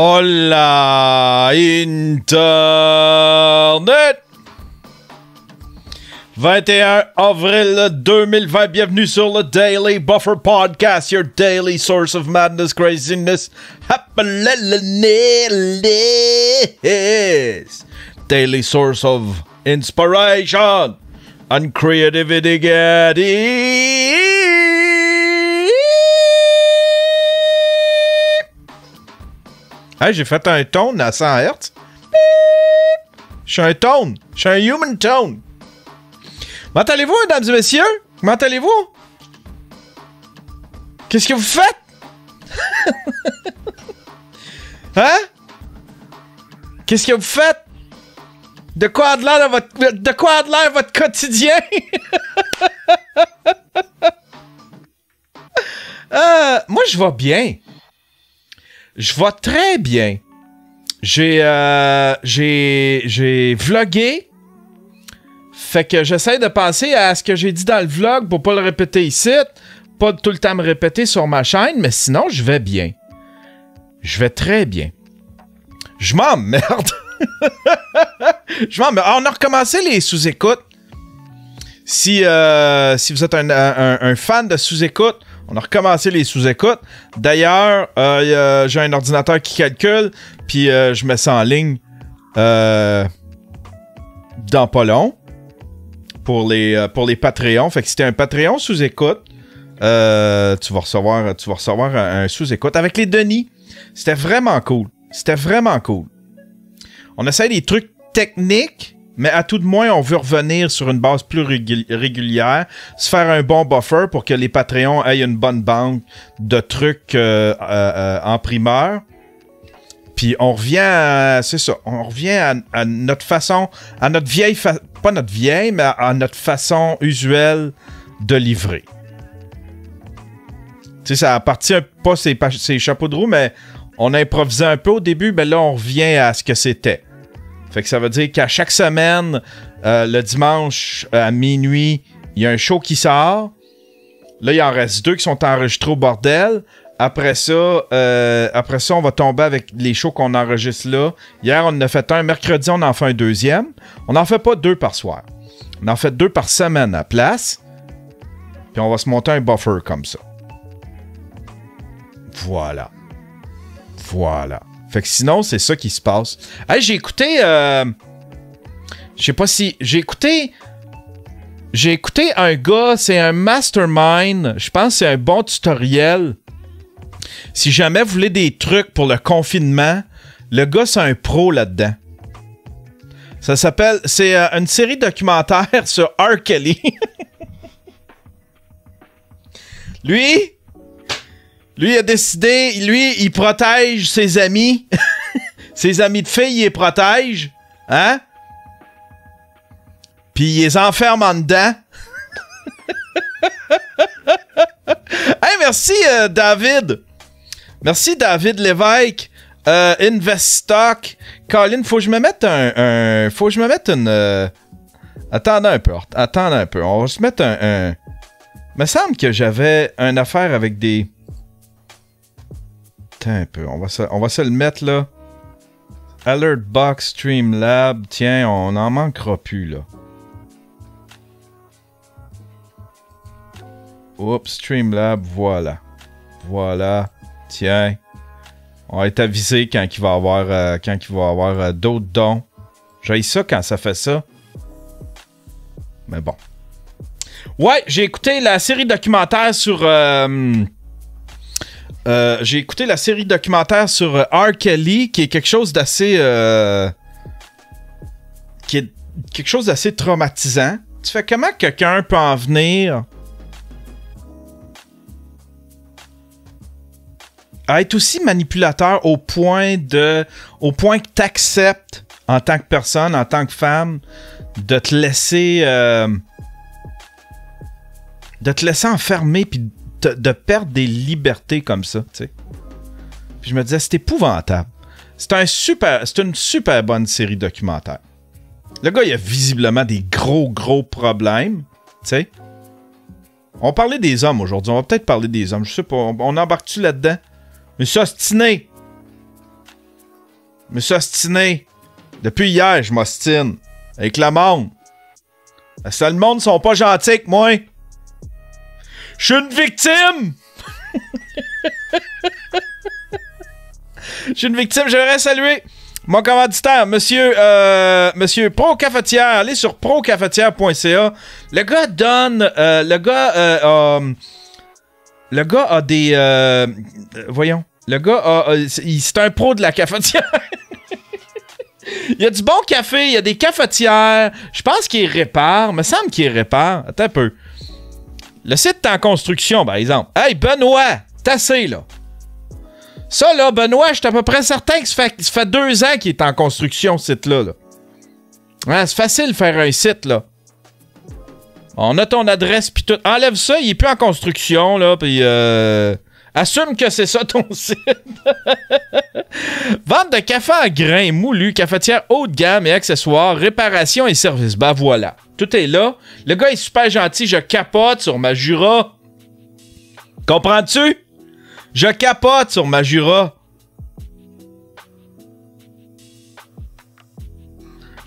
Hola Internet! 21 avril 2020, bienvenue sur le Daily Buffer Podcast, your daily source of madness, craziness, happiness, daily source of inspiration and creativity. Hey, j'ai fait un tone à 100 Hz. Je suis un tone. Je suis un human tone. Comment allez-vous, mesdames et messieurs? Comment allez-vous? Qu'est-ce que vous faites? Hein? Qu'est-ce que vous faites? De quoi a l'air votre quotidien? Moi, je vais bien. Je vais très bien. J'ai vlogué. Fait que j'essaie de penser à ce que j'ai dit dans le vlog pour pas le répéter ici. Pas tout le temps me répéter sur ma chaîne, mais sinon, je vais bien. Je vais très bien. Je m'emmerde. On a recommencé les sous-écoutes. Si vous êtes un fan de sous-écoute, on a recommencé les sous-écoutes. D'ailleurs, j'ai un ordinateur qui calcule, puis je mets ça en ligne dans pas long pour les Patreons. Fait que si t'es un Patreon sous-écoute, tu vas recevoir un sous-écoute avec les Denis. C'était vraiment cool. On essaie des trucs techniques, mais à tout de moins, on veut revenir sur une base plus régulière, se faire un bon buffer pour que les Patreons aient une bonne banque de trucs en primeur. Puis on revient à notre façon, à notre vieille, pas notre vieille, mais à notre façon usuelle de livrer. Tu sais, ça appartient pas ces chapeaux de roue, mais on a improvisé un peu au début, mais là, on revient à ce que c'était. Fait que ça veut dire qu'à chaque semaine, le dimanche à minuit, il y a un show qui sort. Là, il en reste 2 qui sont enregistrés au bordel. Après ça, on va tomber avec les shows qu'on enregistre là. Hier, on en a fait un. Mercredi, on en fait un deuxième. On n'en fait pas 2 par soir. On en fait 2 par semaine à place. Puis on va se monter un buffer comme ça. Voilà. Fait que sinon, c'est ça qui se passe. Hey, j'ai écouté... je sais pas si... J'ai écouté un gars, c'est un mastermind. Je pense que c'est un bon tutoriel. Si jamais vous voulez des trucs pour le confinement, le gars, c'est un pro là-dedans. Ça s'appelle... C'est une série documentaire sur R. Kelly. Lui, il a décidé, il protège ses amis. Ses amis de filles, il les protège. Hein? Puis il les enferme en dedans. Hey, merci David. Merci David Lévesque. Investock. Colin, faut que je me mette une... Attendez un peu. On va se mettre un... Me semble que j'avais une affaire avec des... Attends un peu, on va se le mettre là. Alertbox Streamlab, tiens, on n'en manquera plus là. Oups, Streamlab, voilà, tiens. On va être avisé quand il va avoir d'autres dons. J'haïs ça quand ça fait ça. Mais bon. Ouais, j'ai écouté la série documentaire sur... j'ai écouté la série documentaire sur R. Kelly, qui est quelque chose d'assez... qui est quelque chose d'assez traumatisant. Tu fais comment quelqu'un peut en venir à être aussi manipulateur au point que t'acceptes en tant que personne, en tant que femme, de te laisser enfermer puis de perdre des libertés comme ça, tu sais. Puis je me disais, c'est épouvantable. C'est une super bonne série documentaire. Le gars, il a visiblement des gros problèmes, tu sais. On parlait des hommes aujourd'hui. On va peut-être parler des hommes. Je sais pas. On embarque-tu là-dedans? Mais ça, stiné. Je me suis ostiné. Depuis hier, je m'ostine. Avec le monde. Parce que le monde sont pas gentils avec moi. Je suis une victime! Je suis une victime. J'aimerais saluer mon commanditaire, monsieur Pro Cafetière. Allez sur procafetière.ca. Le gars donne... le gars a des... voyons. Le gars c'est un pro de la cafetière. Il y a du bon café, il y a des cafetières. Je pense qu'il répare. Me semble qu'il répare. Attends un peu. Le site est en construction, par exemple. Hey, Benoît, t'as assez, là. Ça, là, Benoît, je suis à peu près certain que ça fait 2 ans qu'il est en construction, ce site-là. Là. Ouais, c'est facile de faire un site, là. On a ton adresse, puis tout. Enlève ça, il est plus en construction, là, puis assume que c'est ça ton site. Vente de café en grains moulu, cafetière haut de gamme et accessoires, réparation et services. Ben voilà, tout est là. Le gars est super gentil, je capote sur ma Jura. Comprends-tu? Je capote sur ma Jura.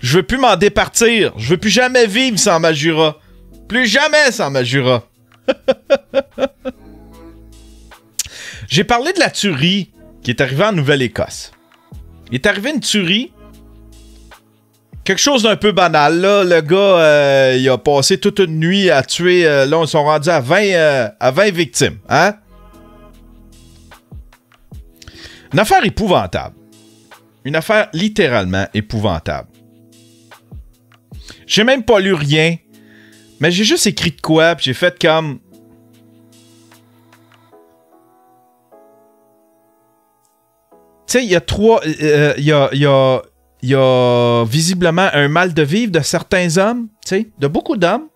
Je veux plus m'en départir. Je veux plus jamais vivre sans ma Jura. Plus jamais sans ma Jura. J'ai parlé de la tuerie qui est arrivée en Nouvelle-Écosse. Il est arrivé une tuerie. Quelque chose d'un peu banal, là. Le gars, il a passé toute une nuit à tuer... là, ils sont rendus à 20 victimes, hein? Une affaire épouvantable. Une affaire littéralement épouvantable. J'ai même pas lu rien, mais j'ai juste écrit de quoi, puis j'ai fait comme... Tu sais, il y a trois... Il y a visiblement un mal de vivre de certains hommes, tu sais, de beaucoup d'hommes.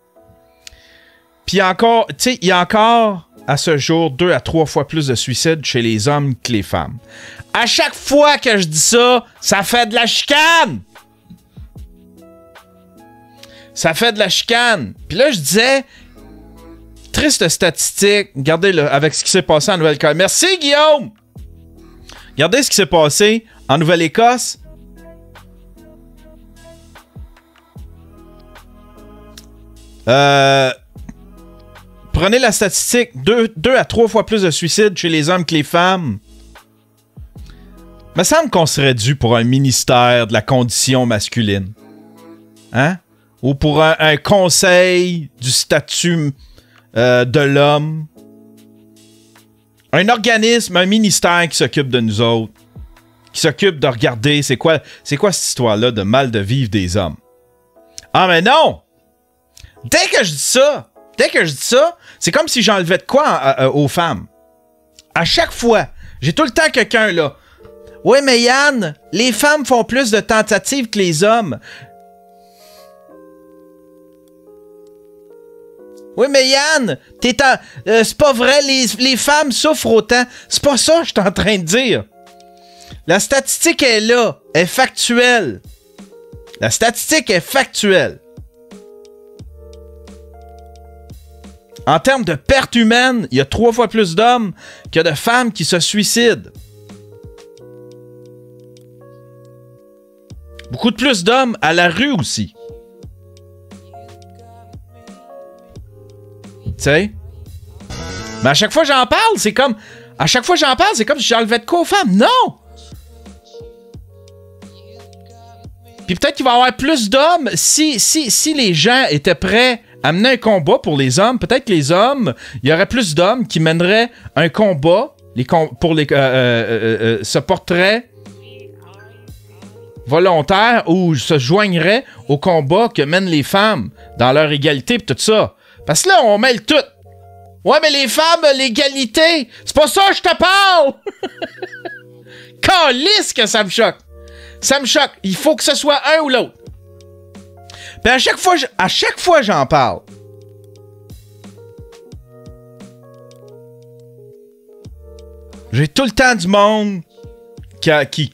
Puis encore, tu sais, il y a encore, à ce jour, 2 à 3 fois plus de suicides chez les hommes que les femmes. À chaque fois que je dis ça, ça fait de la chicane! Ça fait de la chicane. Puis là, je disais, triste statistique, regardez là, avec ce qui s'est passé en Nouvelle-Écosse. Merci, Guillaume! Regardez ce qui s'est passé en Nouvelle-Écosse. Prenez la statistique, 2 à 3 fois plus de suicides chez les hommes que les femmes. Me semble qu'on serait dû pour un ministère de la condition masculine. Hein? Ou pour un conseil du statut de l'homme. Un organisme, un ministère qui s'occupe de nous autres. Qui s'occupe de regarder c'est quoi cette histoire-là de mal de vivre des hommes. Ah mais non! Dès que je dis ça, c'est comme si j'enlevais de quoi aux femmes. À chaque fois, j'ai tout le temps quelqu'un là. Ouais, mais Yann, les femmes font plus de tentatives que les hommes. Oui, mais Yann, c'est pas vrai, les femmes souffrent autant. C'est pas ça que je suis en train de dire. La statistique est là, est factuelle. La statistique est factuelle. En termes de pertes humaines, il y a 3 fois plus d'hommes que de femmes qui se suicident. Beaucoup de plus d'hommes à la rue aussi. Tu sais? Mais à chaque fois que j'en parle, c'est comme... si j'enlevais de quoi aux femmes. Non! Puis peut-être qu'il va y avoir plus d'hommes si les gens étaient prêts à mener un combat pour les hommes. Peut-être que les hommes, il y aurait plus d'hommes qui mèneraient un combat se porteraient volontaires ou se joigneraient au combat que mènent les femmes dans leur égalité et tout ça. Parce que là, on mêle tout. Ouais, mais les femmes, l'égalité, c'est pas ça que je te parle! Calisse que ça me choque! Ça me choque. Il faut que ce soit un ou l'autre. Puis à chaque fois j'en parle. J'ai tout le temps du monde qui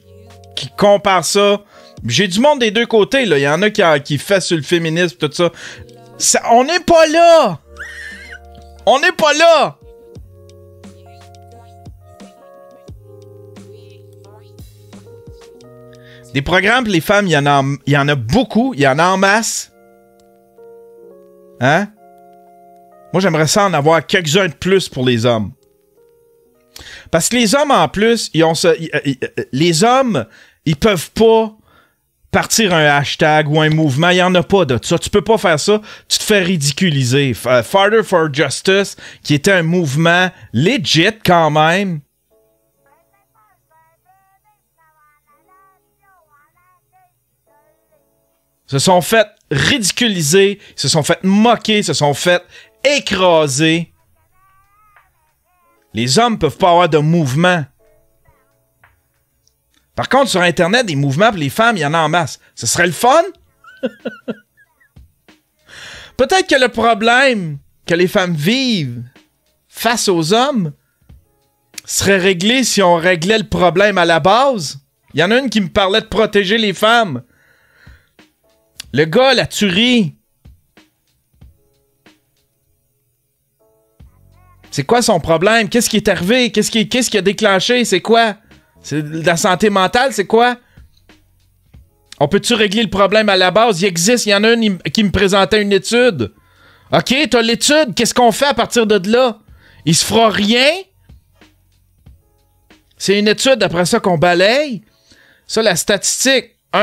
compare ça. J'ai du monde des deux côtés, là. Il y en a qui fait sur le féminisme, tout ça. On n'est pas là! On n'est pas là! Des programmes pour les femmes, il y en a beaucoup. Il y en a en masse. Hein? Moi, j'aimerais ça en avoir quelques-uns de plus pour les hommes. Parce que les hommes, en plus, les hommes, ils peuvent pas partir un hashtag ou un mouvement. Il n'y en a pas de ça. Tu peux pas faire ça. Tu te fais ridiculiser. Father for Justice, qui était un mouvement legit quand même. Se sont fait ridiculiser, se sont fait moquer, se sont fait écraser. Les hommes peuvent pas avoir de mouvement. Par contre, sur Internet, des mouvements pour les femmes, il y en a en masse. Ce serait le fun? Peut-être que le problème que les femmes vivent face aux hommes serait réglé si on réglait le problème à la base. Il y en a une qui me parlait de protéger les femmes. Le gars, la tuerie. C'est quoi son problème? Qu'est-ce qui est arrivé? Qu'est-ce qui a déclenché? C'est quoi? C'est de la santé mentale? C'est quoi? On peut-tu régler le problème à la base? Il existe. Il y en a une qui me présentait une étude. OK, t'as l'étude. Qu'est-ce qu'on fait à partir de là? Il se fera rien? C'est une étude, après ça, qu'on balaye. Ça, la statistique. 2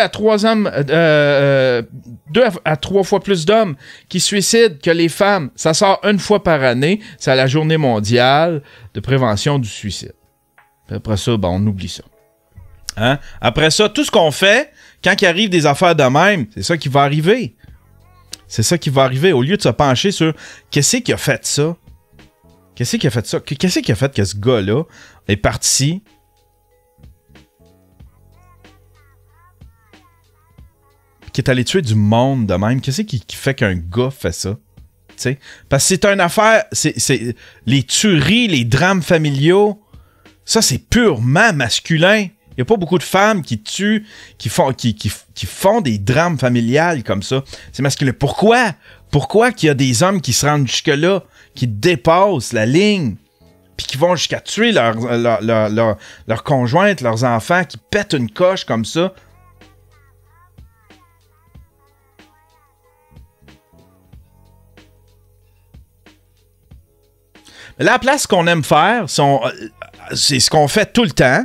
à 3 hommes, 2 à 3 fois plus d'hommes qui se suicident que les femmes. Ça sort une fois par année. C'est à la Journée mondiale de prévention du suicide. Puis après ça, ben, on oublie ça. Hein? Après ça, tout ce qu'on fait, quand il arrive des affaires de même, c'est ça qui va arriver. C'est ça qui va arriver. Au lieu de se pencher sur qu'est-ce qui a fait ça? Qu'est-ce qui a fait ça? Qu'est-ce qui a fait que ce gars-là est parti? Qui est allé tuer du monde de même. Qu'est-ce qui fait qu'un gars fait ça? T'sais? Parce que c'est une affaire... C'est les tueries, les drames familiaux, ça, c'est purement masculin. Il n'y a pas beaucoup de femmes qui tuent, qui font des drames familiales comme ça. C'est masculin. Pourquoi? Pourquoi qu'il y a des hommes qui se rendent jusque-là, qui dépassent la ligne, puis qui vont jusqu'à tuer leur conjointe, leurs enfants, qui pètent une coche comme ça? Là, à la place, ce qu'on aime faire, c'est ce qu'on fait tout le temps.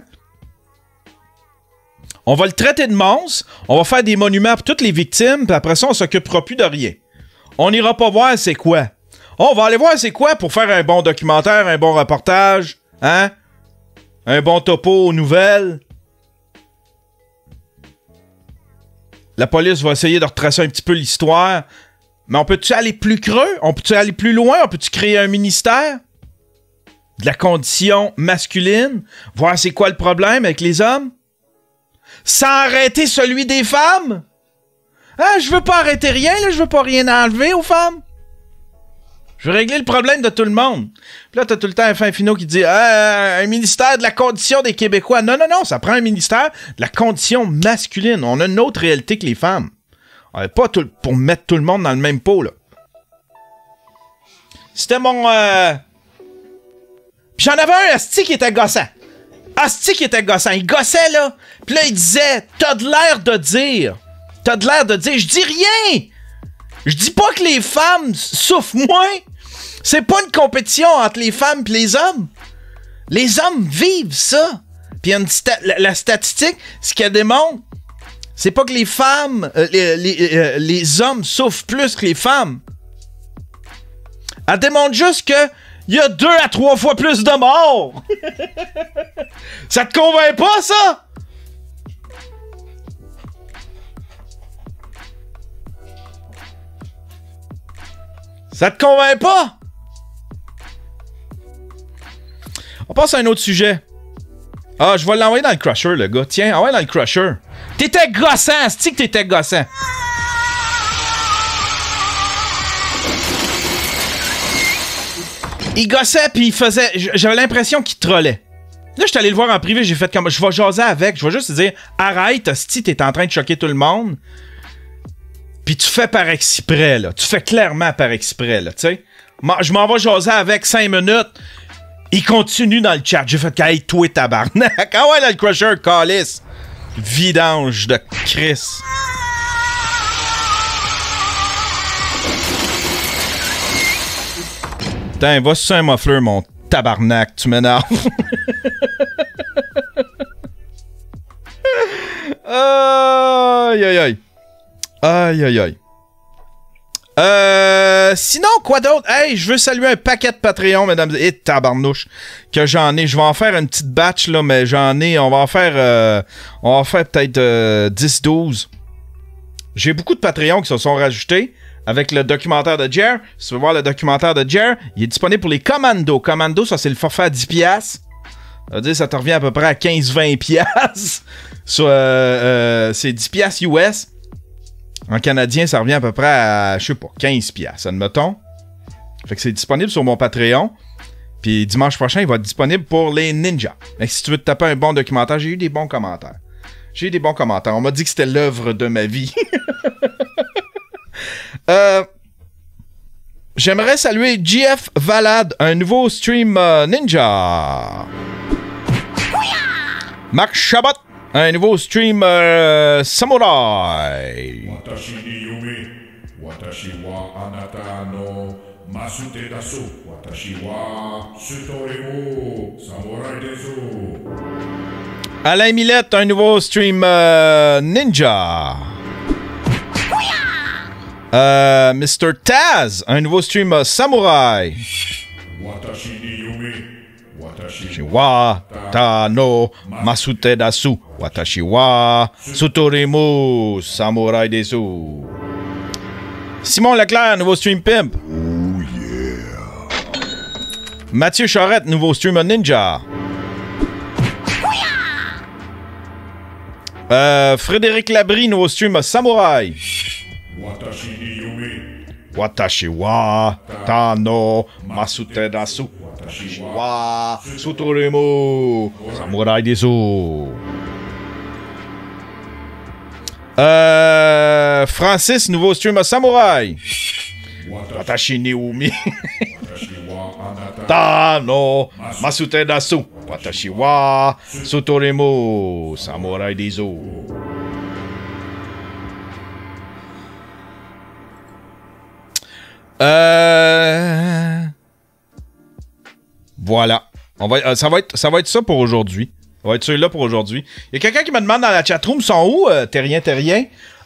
On va le traiter de monstre, on va faire des monuments pour toutes les victimes, puis après ça, on s'occupera plus de rien. On n'ira pas voir c'est quoi. On va aller voir c'est quoi pour faire un bon documentaire, un bon reportage, hein? Un bon topo aux nouvelles. La police va essayer de retracer un petit peu l'histoire. Mais on peut-tu aller plus creux? On peut-tu aller plus loin? On peut-tu créer un ministère de la condition masculine? Voir c'est quoi le problème avec les hommes? Sans arrêter celui des femmes? Ah, je veux pas arrêter rien, là, je veux pas rien enlever aux femmes. Je veux régler le problème de tout le monde. Puis là, t'as tout le temps un fin finot qui dit un ministère de la condition des Québécois. Non, non, non, ça prend un ministère de la condition masculine. On a une autre réalité que les femmes. On n'est pas pour mettre tout le monde dans le même pot, là. C'était mon... Puis j'en avais un asti qui était gossant. Asti qui était gossant. Il gossait, là. Puis là, il disait, t'as de l'air de dire. T'as de l'air de dire. Je dis rien. Je dis pas que les femmes souffrent moins. C'est pas une compétition entre les femmes et les hommes. Les hommes vivent ça. Puis la statistique, ce qu'elle démontre, c'est pas que les femmes, les hommes souffrent plus que les femmes. Elle démontre juste que il y a 2 à 3 fois plus de morts. Ça te convainc pas, ça? Ça te convainc pas? On passe à un autre sujet. Ah, je vais l'envoyer dans le crusher, le gars. Tiens, envoie dans le crusher. T'étais gossant, c'est-tu que t'étais gossant? Il gossait, puis il faisait... J'avais l'impression qu'il trollait. Là, je suis allé le voir en privé, j'ai fait comme... Je vais jaser avec, je vais juste dire... Arrête, hostie, t'es en train de choquer tout le monde. Puis tu fais par exprès, là. Tu fais clairement par exprès, là, tu sais. Je m'en vais jaser avec 5 minutes. Il continue dans le chat. J'ai fait « Hey, toi, tabarnak! » Ah ouais, là, le crusher, calice. Vidange de Chris. Putain, va sur un muffler, mon tabarnak, tu m'énerves. Aïe, aïe, aïe. Aïe, aïe, aïe. Sinon, quoi d'autre? Hey, je veux saluer un paquet de Patreon, mesdames et tabarnouche, que j'en ai. Je vais en faire une petite batch, là, mais j'en ai. On va en faire peut-être 10-12. J'ai beaucoup de Patreons qui se sont rajoutés avec le documentaire de Jer. Si tu veux voir le documentaire de Jer, il est disponible pour les Commandos. Commando, ça, c'est le forfait à 10$. Ça veut dire ça te revient à peu près à 15-20$. C'est 10$ US. En canadien, ça revient à peu près à, je sais pas, 15$, admettons. Fait que c'est disponible sur mon Patreon. Puis dimanche prochain, il va être disponible pour les ninjas. Mais si tu veux te taper un bon documentaire, j'ai eu des bons commentaires. On m'a dit que c'était l'œuvre de ma vie. J'aimerais saluer GF Valad, un nouveau stream ninja. Marc Chabot, un nouveau stream samouraï. Watashi ni yume, watashi wa anata no masute dasu, watashi wa sutoremu, samurai desu. Alain Millette, un nouveau stream ninja. Mr. Taz, un nouveau stream samouraï. Watashi ni yume, watashi wa ta no masute dasu, watashi wa sutoremu, samurai desu. Simon Leclerc, nouveau stream pimp. Oh yeah. Mathieu Charette, nouveau stream ninja. Frédéric Labrie, nouveau stream samouraï. Watashi ni yume, Watashi wa ta no masute dasu, watashi wa sutoremu, samurai desu. Francis, nouveau stream samouraï. Watashi ni umi. watashi wa anata Ta no masute dasu, watashi wa sutoremu, samurai desu. Voilà. Ça va être ça pour aujourd'hui. Ça va être celui-là pour aujourd'hui. Il y a quelqu'un qui me demande dans la chatroom, sont où, Terrien.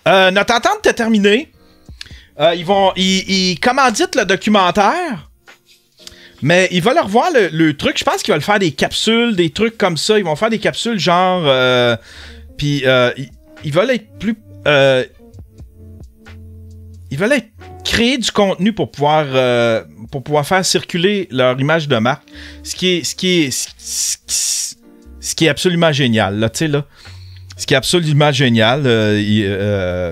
Notre entente est terminée. Ils commanditent le documentaire. Mais ils veulent revoir le truc. Je pense qu'ils veulent faire des capsules, des trucs comme ça. Ils vont faire des capsules genre... Puis ils veulent être plus... ils veulent créer du contenu pour pouvoir faire circuler leur image de marque. Ce qui est absolument génial, là, tu sais, là. Ce qui est absolument génial.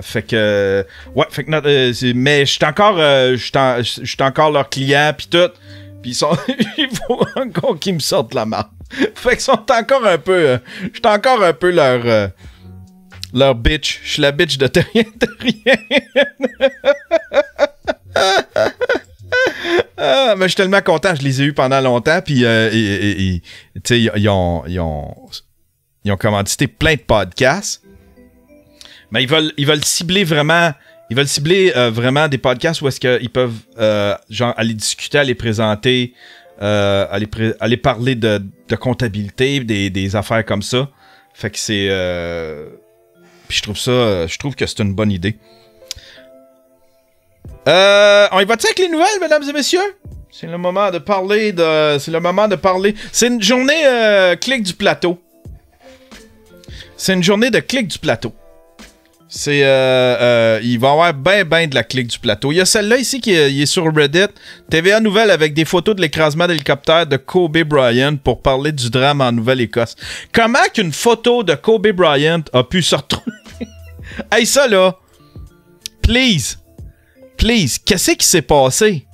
Fait que... Ouais, fait que... mais je suis encore leur client, pis tout. Pis ils sont... il faut encore qu'ils me sortent la marque. Fait qu'ils sont encore un peu... je suis encore un peu leur bitch. Je suis la bitch de Terrien. Mais je suis tellement content, je les ai eus pendant longtemps, puis tu sais, ils ont commandité plein de podcasts. Mais ils veulent cibler vraiment des podcasts où est-ce qu'ils peuvent genre aller discuter, aller présenter, aller parler de comptabilité, des affaires comme ça. Fait que c'est puis je trouve que c'est une bonne idée. On y va-tu avec les nouvelles, mesdames et messieurs? C'est le moment de parler C'est une journée clic du plateau. C'est une journée de clic du plateau. C'est... il va y avoir ben de la clic du plateau. Il y a celle-là ici qui est sur Reddit. TVA Nouvelle avec des photos de l'écrasement d'hélicoptère de Kobe Bryant pour parler du drame en Nouvelle-Écosse. Comment qu'une photo de Kobe Bryant a pu se retrouver? Hey, ça là! Please, qu'est-ce qui s'est passé?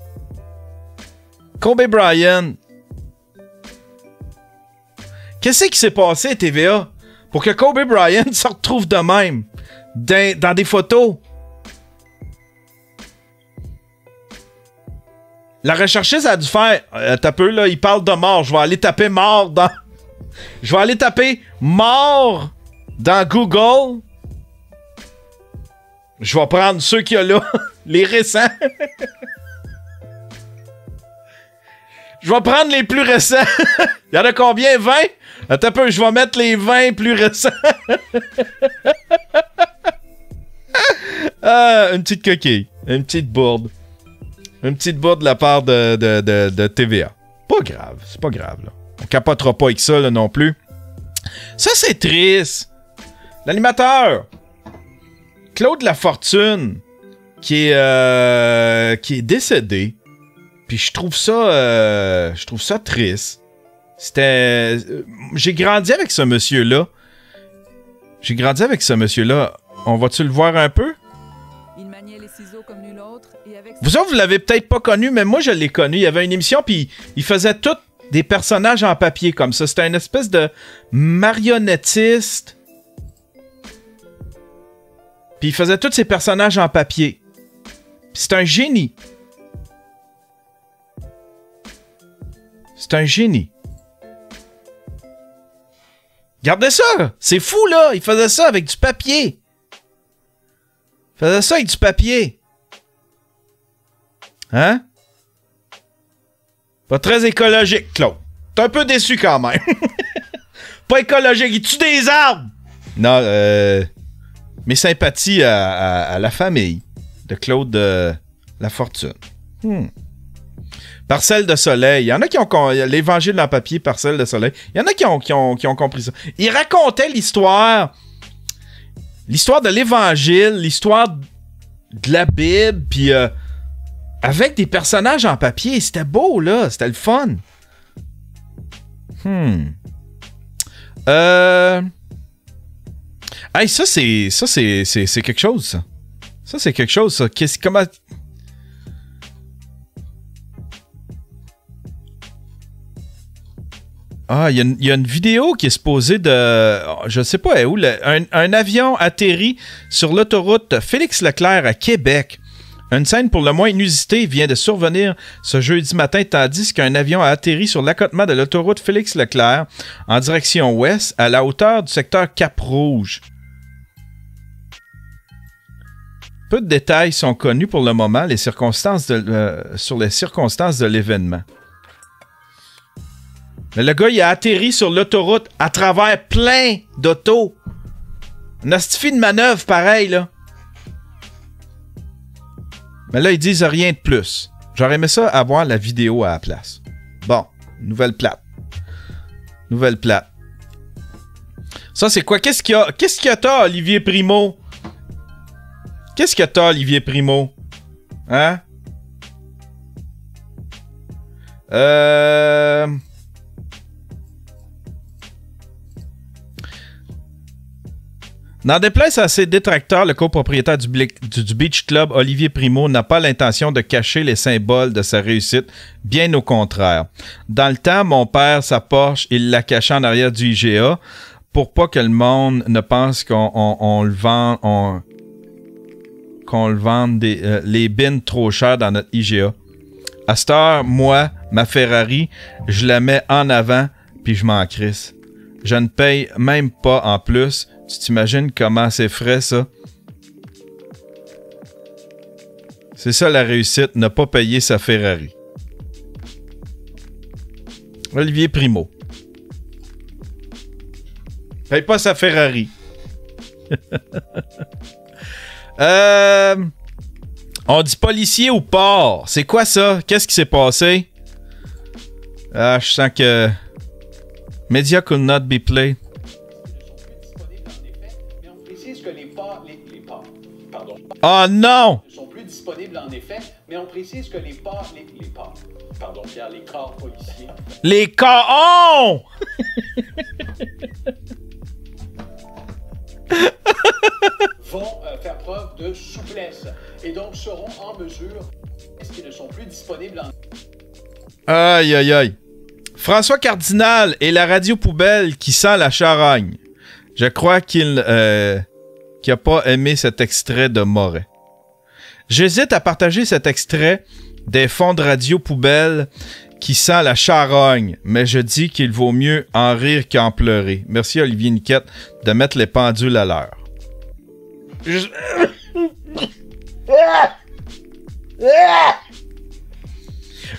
Kobe Bryant. Qu'est-ce qui s'est passé, TVA? Pour que Kobe Bryant se retrouve de même dans des photos. La recherchiste a dû faire... t'as peu, là, il parle de mort. Je vais aller taper mort dans... Je vais aller taper mort dans Google, je vais prendre ceux qu'il y a là, les récents. Je vais prendre les plus récents. Il y en a combien? 20? Attends un peu, je vais mettre les 20 plus récents. Une petite coquille. Une petite bourde. Une petite bourde de la part de TVA. Pas grave, c'est pas grave, là. On capotera pas avec ça, là, non plus. Ça, c'est triste. L'animateur Claude Lafortune qui est décédé. Puis je trouve ça triste. J'ai grandi avec ce monsieur-là. On va-tu le voir un peu? Il maniait les ciseaux comme nul autre et avec... Vous autres, vous l'avez peut-être pas connu, mais moi, je l'ai connu. Il y avait une émission, puis il faisait tous des personnages en papier comme ça. C'était une espèce de marionnettiste. Puis il faisait tous ses personnages en papier. Puis c'est un génie. C'est un génie. Regardez ça! C'est fou, là! Il faisait ça avec du papier. Hein? Pas très écologique, Claude. T'es un peu déçu quand même. Pas écologique. Il tue des arbres! Non, mes sympathies à la famille de Claude Lafortune. Parcelle de soleil. Il y en a qui ont... L'Évangile en papier, Parcelle de soleil. Il y en a qui ont compris ça. Il racontait l'histoire de l'Évangile, l'histoire de la Bible, puis avec des personnages en papier. C'était beau, là. C'était le fun. Hey, ça, c'est quelque chose, ça. Ça, c'est quelque chose, ça. Comment... Ah, il y a une vidéo qui est supposée de... Je sais pas où. Un avion atterrit sur l'autoroute Félix-Leclerc à Québec. Une scène pour le moins inusitée vient de survenir ce jeudi matin, tandis qu'un avion a atterri sur l'accotement de l'autoroute Félix-Leclerc en direction ouest, à la hauteur du secteur Cap-Rouge. Peu de détails sont connus pour le moment sur les circonstances de l'événement. Mais le gars, il a atterri sur l'autoroute à travers plein d'autos. Une astifi de manœuvre, pareil, là. Mais là, ils disent rien de plus. J'aurais aimé ça avoir la vidéo à la place. Bon, nouvelle plate. Ça, c'est quoi? Qu'est-ce qu'il y a t'as, Olivier Primo? Hein? N'en déplaise à ses détracteurs, le copropriétaire du Beach Club, Olivier Primo, n'a pas l'intention de cacher les symboles de sa réussite, bien au contraire. Dans le temps, mon père, sa Porsche, il l'a caché en arrière du IGA pour pas que le monde ne pense qu'on le vende les bins trop chers dans notre IGA. À cette heure, moi, ma Ferrari, je la mets en avant puis je m'en crisse. Je ne paye même pas en plus. Tu t'imagines comment c'est frais, ça? C'est ça la réussite, ne pas payer sa Ferrari. Olivier Primo. Paye pas sa Ferrari. On dit policier ou port? C'est quoi ça? Qu'est-ce qui s'est passé? Ah, je sens que... Media could not be played. Oh non! Ne sont plus disponibles en effet, mais on précise que les corps policiers. Les corps! Vont faire preuve de souplesse et donc seront en mesure, est-ce qu'ils ne sont plus disponibles en... Aïe, aïe, aïe. François Cardinal et la radio poubelle qui sent la charogne. Je crois qu'il n'a pas aimé cet extrait de Moret. J'hésite à partager cet extrait des fonds de radio poubelle qui sent la charogne, mais je dis qu'il vaut mieux en rire qu'en pleurer. Merci Olivier Niquette de mettre les pendules à l'heure.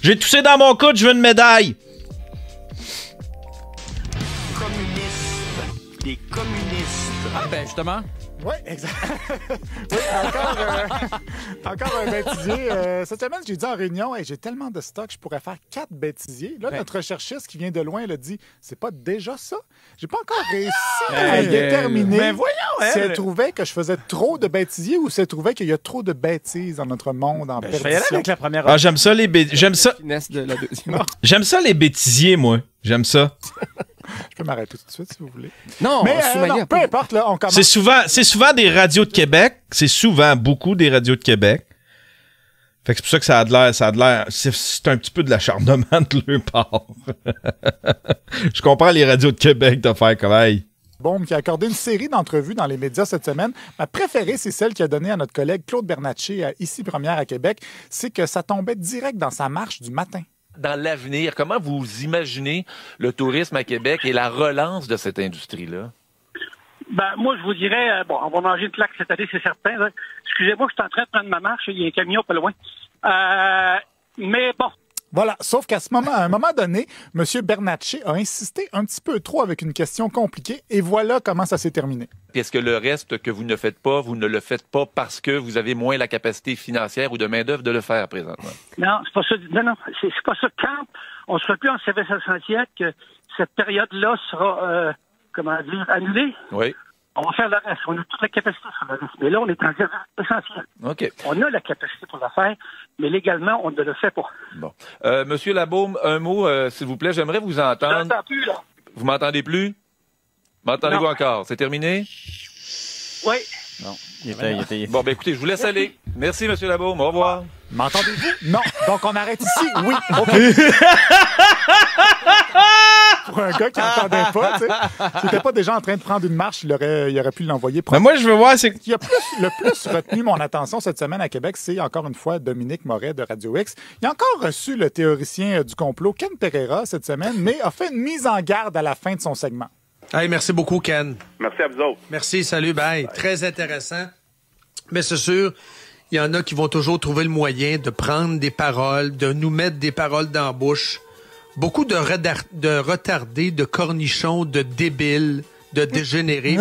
J'ai toussé dans mon coude, je veux une médaille. Communistes. Des communistes. Ah ben justement. Oui, exact. Oui, encore un bêtisier. Cette semaine, j'ai dit en réunion, hey, j'ai tellement de stock, je pourrais faire 4 bêtisiers. Là, notre recherchiste qui vient de loin, elle a dit, c'est pas déjà ça? J'ai pas encore réussi à déterminer Mais voyons, si elle trouvait que je faisais trop de bêtisiers ou si elle trouvait qu'il y a trop de bêtises dans notre monde en Je vais y aller perdition. avec la première. Ah, j'aime ça les j'aime ça. Finesse de la deuxième. J'aime ça les bêtisiers, moi. J'aime ça. Je peux m'arrêter tout de suite, si vous voulez. Non, Mais Soumaya, non, peu importe, là, on commence. C'est souvent des radios de Québec. C'est souvent beaucoup des radios de Québec. Fait que c'est pour ça que ça a de l'air. C'est un petit peu de l'acharnement de leur part. Je comprends les radios de Québec de faire comme hey. Baume qui a accordé une série d'entrevues dans les médias cette semaine. Ma préférée, c'est celle qu'il a donnée à notre collègue Claude Bernatchez à Ici Première à Québec. C'est que ça tombait direct dans sa marche du matin. Dans l'avenir, comment vous imaginez le tourisme à Québec et la relance de cette industrie-là? Ben, moi, je vous dirais, bon, on va manger une claque cette année, c'est certain. Là. Excusez-moi, je suis en train de prendre ma marche, il y a un camion pas loin. Mais bon. Voilà, sauf qu'à un moment donné, M. Bernatchez a insisté un petit peu trop avec une question compliquée et voilà comment ça s'est terminé. Est-ce que le reste que vous ne faites pas, vous ne le faites pas parce que vous avez moins la capacité financière ou de main-d'œuvre de le faire présentement? Non, c'est pas ça. Non, c'est pas ça. Quand on sera plus en service essentiel, que cette période-là sera, annulée. Oui. On va faire le reste. On a toute la capacité sur le reste. Mais là, on est en service essentiel. OK. On a la capacité pour le faire, mais légalement, on ne le fait pas. Bon. Monsieur Labaume, un mot, s'il vous plaît. J'aimerais vous entendre. Je n'entends plus, là. Vous m'entendez plus? M'entendez-vous encore? C'est terminé? Oui. Non, il était. Bon, ben écoutez, je vous laisse aller. Merci, Monsieur Labaume. Au revoir. M'entendez-vous? Non. Donc, on arrête ici? Oui. OK. Pour un gars qui n'entendait pas, tu sais, qui n'était pas déjà en train de prendre une marche, il aurait pu l'envoyer. Mais moi, je veux voir, c'est Ce qui a le plus retenu mon attention cette semaine à Québec, c'est encore une fois Dominique Moret de Radio X. Il a encore reçu le théoricien du complot, Ken Pereira, cette semaine, mais a fait une mise en garde à la fin de son segment. Hey, merci beaucoup, Ken. Merci à vous autres. Merci, salut, bye. Très intéressant. Mais c'est sûr, il y en a qui vont toujours trouver le moyen de prendre des paroles, de nous mettre des paroles dans la bouche. Beaucoup de retardés, de cornichons, de débiles, de dégénérés.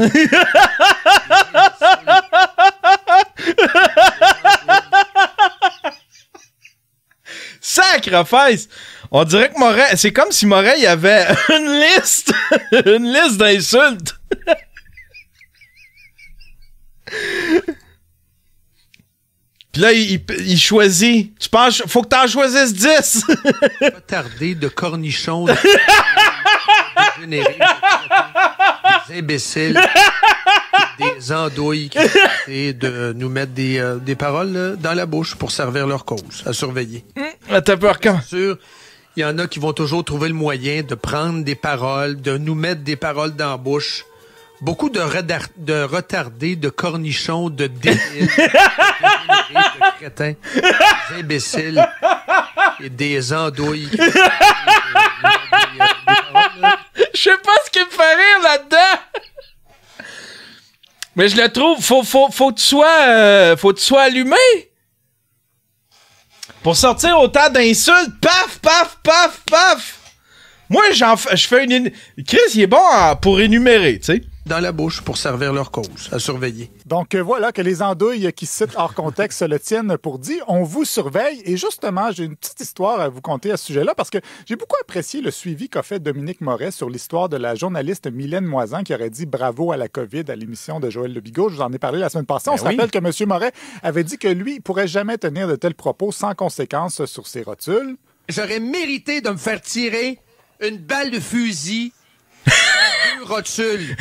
Sacrifice! On dirait que Moret, c'est comme si Moret, il avait une liste, une liste d'insultes. Puis là, il choisit. Tu penses, faut que t'en choisisses 10. Retardés, de cornichons, de dégénérés, des imbéciles, des andouilles qui essaient de nous mettre des paroles là, dans la bouche pour servir leur cause, à surveiller. T'as peur quand? Sûr, il y en a qui vont toujours trouver le moyen de prendre des paroles, de nous mettre des paroles dans la bouche. Beaucoup de retardés, de cornichons, de débiles, de crétins, des imbéciles et des andouilles. Je sais pas ce qui me fait rire là-dedans. Mais je le trouve, faut que tu sois allumé. Pour sortir autant d'insultes, paf, paf, paf, paf. Moi, je fais une... Chris, il est bon pour énumérer, tu sais. Dans la bouche pour servir leur cause, à surveiller. Donc voilà que les andouilles qui citent hors contexte le tiennent pour dit on vous surveille. Et justement, j'ai une petite histoire à vous conter à ce sujet-là parce que j'ai beaucoup apprécié le suivi qu'a fait Dominique Moret sur l'histoire de la journaliste Mylène Moisan qui aurait dit bravo à la COVID à l'émission de Joël Lebigot. Je vous en ai parlé la semaine passée. On se rappelle que M. Moret avait dit que lui, il pourrait jamais tenir de tels propos sans conséquences sur ses rotules. J'aurais mérité de me faire tirer une balle de fusil. Rotule.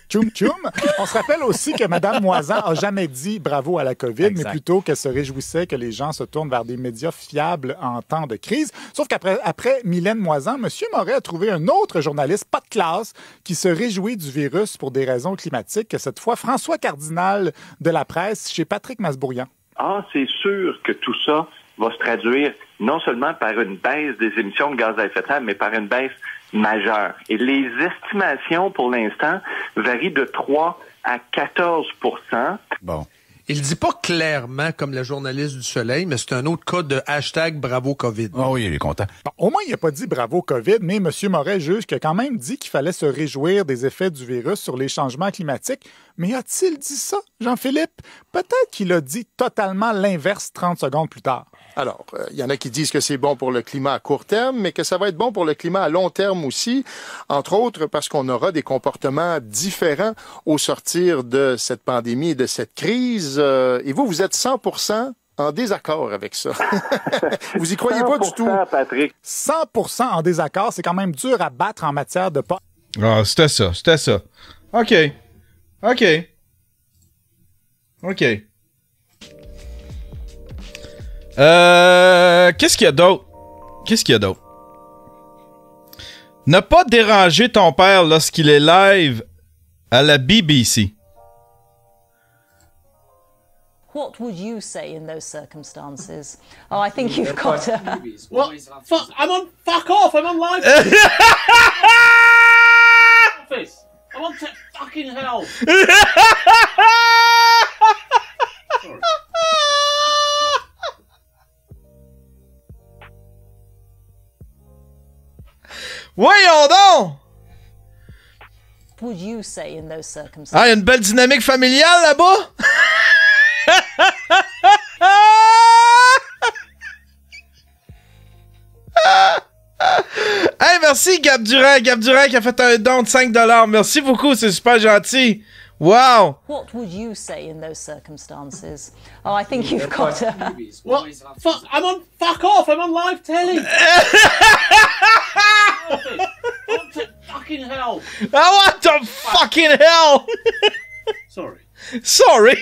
Tchoum tchoum. On se rappelle aussi que Mme Moisan a jamais dit bravo à la COVID, mais plutôt qu'elle se réjouissait que les gens se tournent vers des médias fiables en temps de crise. Sauf qu'après Mylène Moisan, M. Moret a trouvé un autre journaliste, pas de classe, qui se réjouit du virus pour des raisons climatiques. Cette fois, François Cardinal de la presse chez Patrick Masbourian. Ah, c'est sûr que tout ça va se traduire non seulement par une baisse des émissions de gaz à effet de serre, mais par une baisse majeure. Et les estimations, pour l'instant, varient de 3 à 14 %. Bon. Il dit pas clairement comme la journaliste du Soleil, mais c'est un autre cas de hashtag Bravo COVID. Ah oui, il est content. Bon, au moins, il n'a pas dit bravo COVID, mais M. Moret juge qu'il a quand même dit qu'il fallait se réjouir des effets du virus sur les changements climatiques. Mais a-t-il dit ça, Jean-Philippe? Peut-être qu'il a dit totalement l'inverse 30 secondes plus tard. Alors, il y en a qui disent que c'est bon pour le climat à court terme, mais que ça va être bon pour le climat à long terme aussi, entre autres parce qu'on aura des comportements différents au sortir de cette pandémie et de cette crise. Et vous êtes 100% en désaccord avec ça. Vous y croyez pas du tout? Patrick. 100% en désaccord, c'est quand même dur à battre en matière de... Ah, c'était ça. OK. Qu'est-ce qu'il y a d'autre? Ne pas déranger ton père lorsqu'il est live à la BBC. What would you say in those circumstances? Oh, I think you've got to... What? Fuck! Fuck off! I'm on live. Office. I want to fucking hell. Sorry. Voyons donc! What would you say in those circumstances? Ah, il y a une belle dynamique familiale là-bas! Hey, merci Gab Durand qui a fait un don de 5$. Merci beaucoup, c'est super gentil. Wow! What would you say in those circumstances? Oh, I think you've got to... What? Fuck! Fuck off! I'm on live telly. Office. I want to fucking hell. I want to fucking hell. Sorry.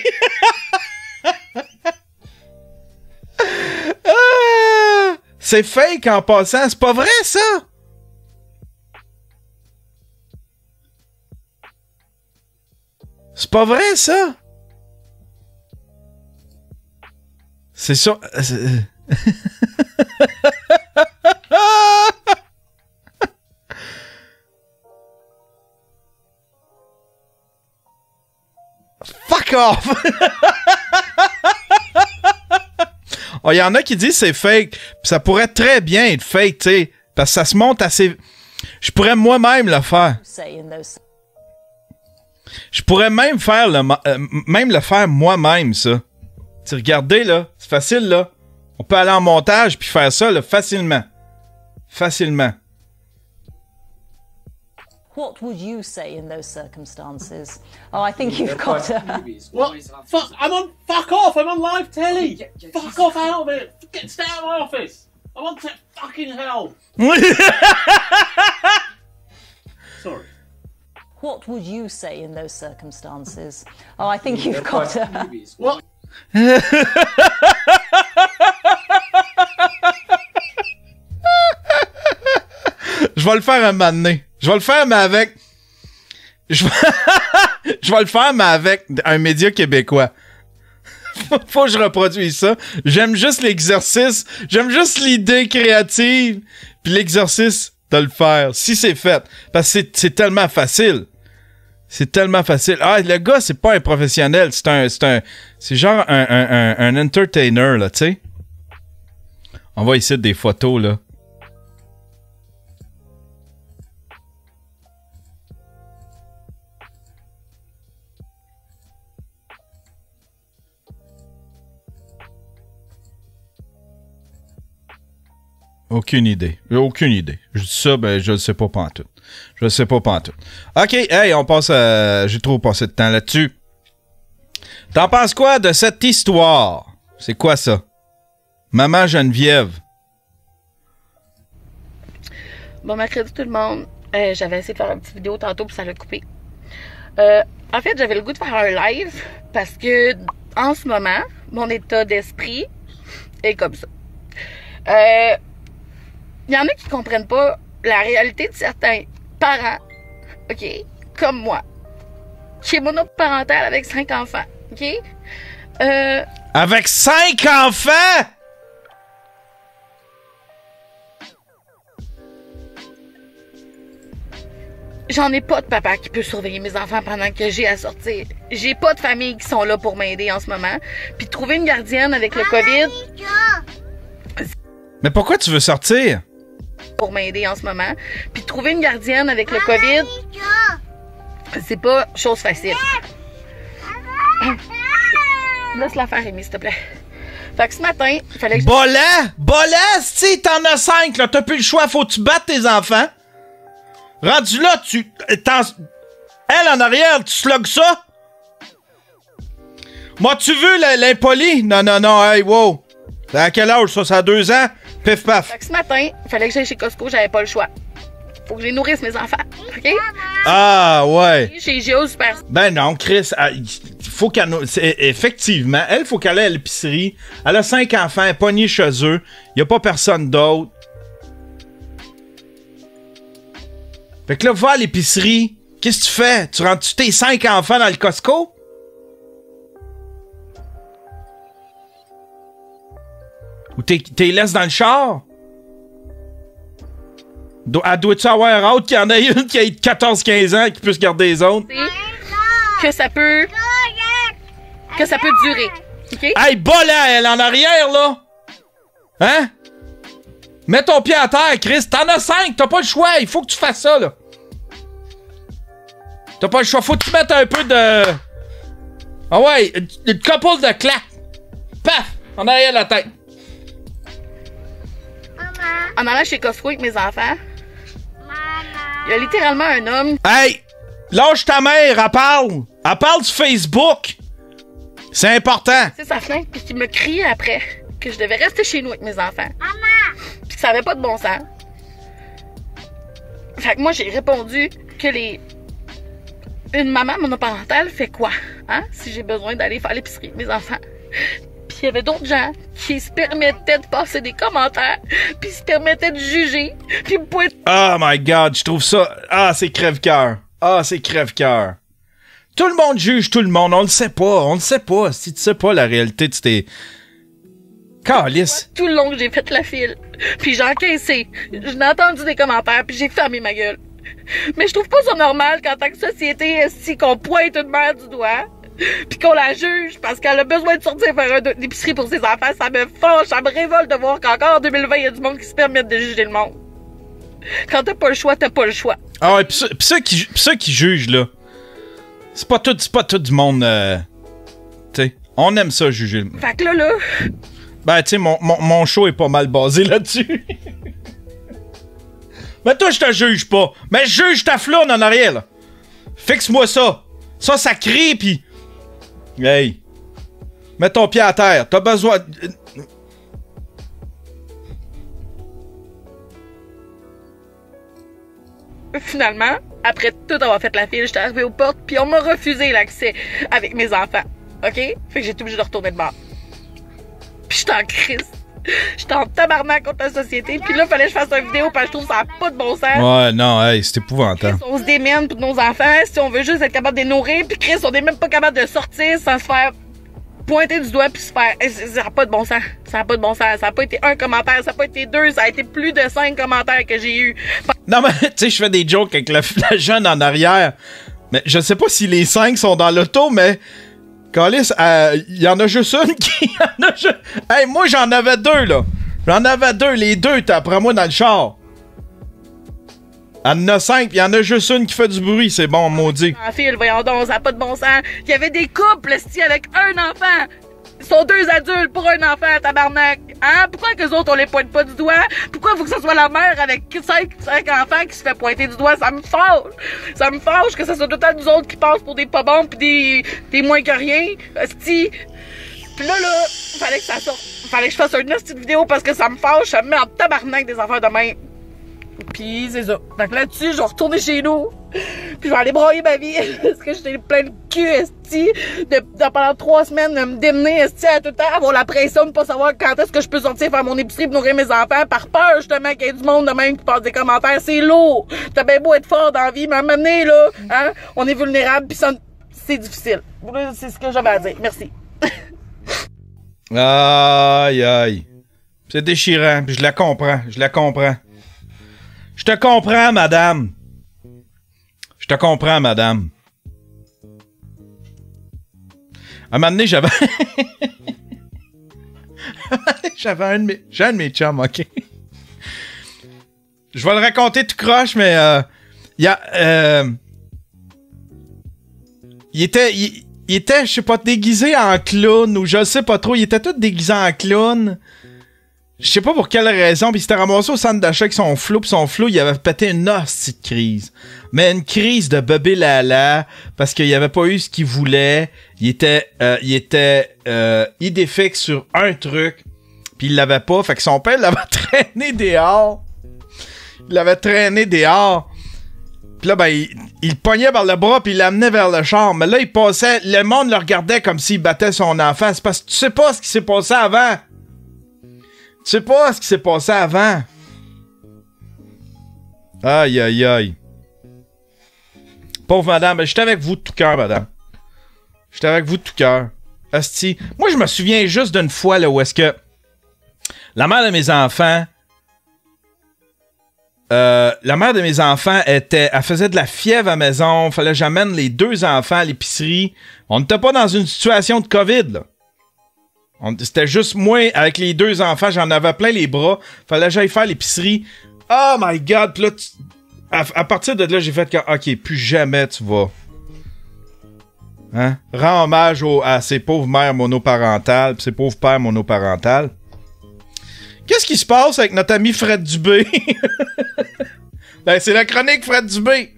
C'est fake en passant, c'est pas vrai ça? C'est pas vrai ça? C'est ça. Fuck off! Oh, il y en a qui disent c'est fake. Ça pourrait très bien être fake, tu sais. Parce que ça se monte assez. Je pourrais moi-même le faire. Je pourrais même faire même le faire moi-même, ça. Tu regardez, là. C'est facile, là. On peut aller en montage puis faire ça, là, facilement. What would you say in those circumstances? Oh, I think you've got to... What? Fuck! Fuck off! I'm on live telly. Fuck off out of it. Stay out of my office. I want to fucking hell. Sorry. What would you say in those circumstances? Oh, I think you've got to... What? Je vais le faire un moment donné. Je vais le faire, mais avec... Je vais le faire, mais avec un média québécois. Faut que je reproduise ça. J'aime juste l'exercice. J'aime juste l'idée créative. Puis l'exercice de le faire. Si c'est fait. Parce que c'est tellement facile. C'est tellement facile. Ah, le gars, c'est pas un professionnel. C'est genre un entertainer, là, tu sais. On va essayer des photos, là. Aucune idée. Je dis ça, ben, je le sais pas pantoute. OK, hey, on passe à... J'ai trop passé de temps là-dessus. T'en penses quoi de cette histoire? C'est quoi ça? Maman Geneviève. Bon mercredi tout le monde. J'avais essayé de faire une petite vidéo tantôt puis ça l'a coupé. En fait, j'avais le goût de faire un live parce que en ce moment, mon état d'esprit est comme ça. Il y en a qui comprennent pas la réalité de certains parents, OK, comme moi, qui est monoparentale avec 5 enfants, OK? Avec 5 enfants? j'en ai pas de papa qui peut surveiller mes enfants pendant que j'ai à sortir. J'ai pas de famille qui sont là pour m'aider en ce moment. Puis trouver une gardienne avec le COVID... Mais pourquoi tu veux sortir? Pour m'aider en ce moment. Puis trouver une gardienne avec le COVID... C'est pas chose facile. Laisse-la faire, Rémi, s'il te plaît. Fait que ce matin, il fallait que je... Bola, si t'en as 5, là, t'as plus le choix, faut que tu battes tes enfants. Rendu là, elle en arrière, tu slugs ça? M'as-tu vu l'impoli? Non, hey, wow. À quel âge, ça? Ça a 2 ans? Pif paf. Fait que ce matin, il fallait que j'aille chez Costco, j'avais pas le choix. Faut que je les nourrisse, mes enfants. OK? Ah, ouais. Chez Géo Super. Ben non, Chris, faut qu'elle... Effectivement, elle, faut qu'elle aille à l'épicerie. Elle a 5 enfants, elle est pognée chez eux. Y a pas personne d'autre. Fait que là, va à l'épicerie. Qu'est-ce que tu fais? Tu rentres tes 5 enfants dans le Costco? Ou t'es laisses dans le char? Dois-tu avoir un autre qu'il y en a une qui a 14-15 ans et qui puisse garder les autres? Que ça peut durer. OK? Hey, Bola, elle en arrière, là! Hein? Mets ton pied à terre, Chris. T'en as 5, t'as pas le choix. Il faut que tu fasses ça, là. T'as pas le choix. Faut que tu mettes un peu de... Ah ouais, une couple de claques. Paf! En arrière de la tête. En allant chez Costco avec mes enfants, il y a littéralement un homme... Hey! Lâche ta mère, elle parle! Elle parle sur Facebook! C'est important! C'est sa fenêtre, puis il me criait après que je devais rester chez nous avec mes enfants. Maman! Puis ça avait pas de bon sens. Fait que moi, j'ai répondu que une maman monoparentale fait quoi? Hein? Si j'ai besoin d'aller faire l'épicerie avec mes enfants. Puis il y avait d'autres gens qui se permettaient de passer des commentaires, puis se permettaient de juger, puis Oh my God, je trouve ça... Ah, c'est crève-cœur. Ah, c'est crève-cœur. Tout le monde juge tout le monde, on le sait pas. Si tu sais pas la réalité de tes... Calice. Tout le long que j'ai fait la file, puis j'ai encaissé, j'ai entendu des commentaires, puis j'ai fermé ma gueule. Mais je trouve pas ça normal qu'en tant que société, si qu'on pointe une mère du doigt, puis qu'on la juge parce qu'elle a besoin de sortir faire une épicerie pour ses enfants, ça me fâche, ça me révolte de voir qu'encore en 2020, il y a du monde qui se permet de juger le monde. Quand t'as pas le choix, t'as pas le choix. Ah ouais, pis ceux qui jugent, là, c'est pas tout du monde, tu sais, on aime ça, juger. Fait que là... Ben, tu sais, mon show est pas mal basé là-dessus. Mais toi, je te juge pas. Mais je juge ta floune en arrière, là. Fixe-moi ça. Ça crie, pis... Hey. Mets ton pied à terre. T'as besoin... Finalement, après tout avoir fait la file, j'étais arrivée aux portes, puis on m'a refusé l'accès avec mes enfants. OK? Fait que j'étais obligée de retourner de bord. Puis j'étais en crise. J'étais en tabarnak contre la société. Puis là, fallait que je fasse une vidéo parce que je trouve que ça n'a pas de bon sens. Ouais, non, hey, c'est épouvantable. Chris, on se démène pour nos enfants si on veut juste être capable de les nourrir. Puis Chris, on n'est même pas capable de sortir sans se faire pointer du doigt puis se faire... Ça n'a pas de bon sens. Ça n'a pas de bon sens. Ça n'a pas été un commentaire, ça n'a pas été 2, ça a été plus de 5 commentaires que j'ai eu. Non, mais tu sais, je fais des jokes avec la jeune en arrière. Mais je sais pas si les 5 sont dans l'auto, mais... Calice, il y en a juste une qui... Hey, moi, j'en avais 2, là. J'en avais 2. Les 2, t'es après moi dans le char. Il y en a 5, il y en a juste une qui fait du bruit. C'est bon, maudit. En file, voyons donc, ça n'a pas de bon sens. Il y avait des couples, avec un enfant. Ils sont 2 adultes pour un enfant, tabarnak. Hein? Pourquoi que les autres, on les pointe pas du doigt? Pourquoi il faut que ce soit la mère avec 5 enfants qui se fait pointer du doigt? Ça me fâche. Ça me fâche que ce soit tout le temps nous autres qui passent pour des pas bons pis des moins que rien. Esti. Pis là, fallait que ça sorte. Fallait que je fasse une petite vidéo parce que ça me fâche. Ça me met en tabarnak des affaires de même. Pis c'est ça. Donc là-dessus, je vais retourner chez nous. Puis je vais aller broyer ma vie. Parce que j'étais plein de cul, esti. Pendant 3 semaines, de me démener, esti, à tout le temps, avoir la pression de pas savoir quand est-ce que je peux sortir faire mon épicerie pour nourrir mes enfants. Par peur, justement, qu'il y ait du monde de même qui passe des commentaires. C'est lourd. T'as bien beau être fort dans la vie, mais à un moment donné, là, hein, on est vulnérable, pis ça, c'est difficile. C'est ce que j'avais à dire. Merci. Aïe, aïe. C'est déchirant, puis je la comprends. Je te comprends, madame. Je te comprends, madame. À un moment donné, j'avais... j'avais un de mes chums, OK? Je vais le raconter tout croche, mais... il était, je sais pas, déguisé en clown, ou je sais pas trop. Il était tout déguisé en clown. Je sais pas pour quelle raison, puis il s'était ramassé au centre d'achat avec son flou, il avait pété une hostie de crise. Mais une crise de bébé lala, parce qu'il avait pas eu ce qu'il voulait. Il était idée fixe sur un truc, puis il l'avait pas. Fait que son père l'avait traîné dehors. Il l'avait traîné dehors. Puis là, ben, il le pognait par le bras, puis il l'amenait vers le char. Mais là, il passait... Le monde le regardait comme s'il battait son enfant. C'est parce que tu sais pas ce qui s'est passé avant. Tu sais pas ce qui s'est passé avant. Aïe, aïe, aïe. Pauvre madame, ben, j'étais avec vous de tout cœur, madame. J'étais avec vous de tout cœur. Asti. Moi, je me souviens juste d'une fois, là, où est-ce que la mère de mes enfants... la mère de mes enfants elle faisait de la fièvre à la maison. Fallait que j'amène les 2 enfants à l'épicerie. On n'était pas dans une situation de COVID, là. C'était juste moi, avec les 2 enfants, j'en avais plein les bras. Fallait que j'aille faire l'épicerie. Oh my God! Puis là, à partir de là, j'ai fait que, OK, plus jamais tu vas. Hein? Rends hommage à ces pauvres mères monoparentales, pis ces pauvres pères monoparentales. Qu'est-ce qui se passe avec notre ami Fred Dubé? Ben, c'est la chronique Fred Dubé.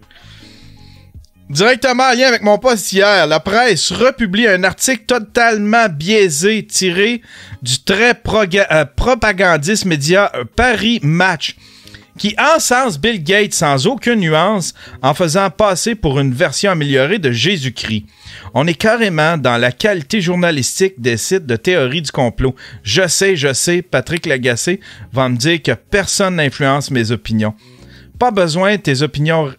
Directement en lien avec mon post hier, la presse republie un article totalement biaisé tiré du très propagandiste média Paris Match qui encense Bill Gates sans aucune nuance en faisant passer pour une version améliorée de Jésus-Christ. On est carrément dans la qualité journalistique des sites de théorie du complot. Je sais, Patrick Lagacé va me dire que personne n'influence mes opinions. Pas besoin, tes opinions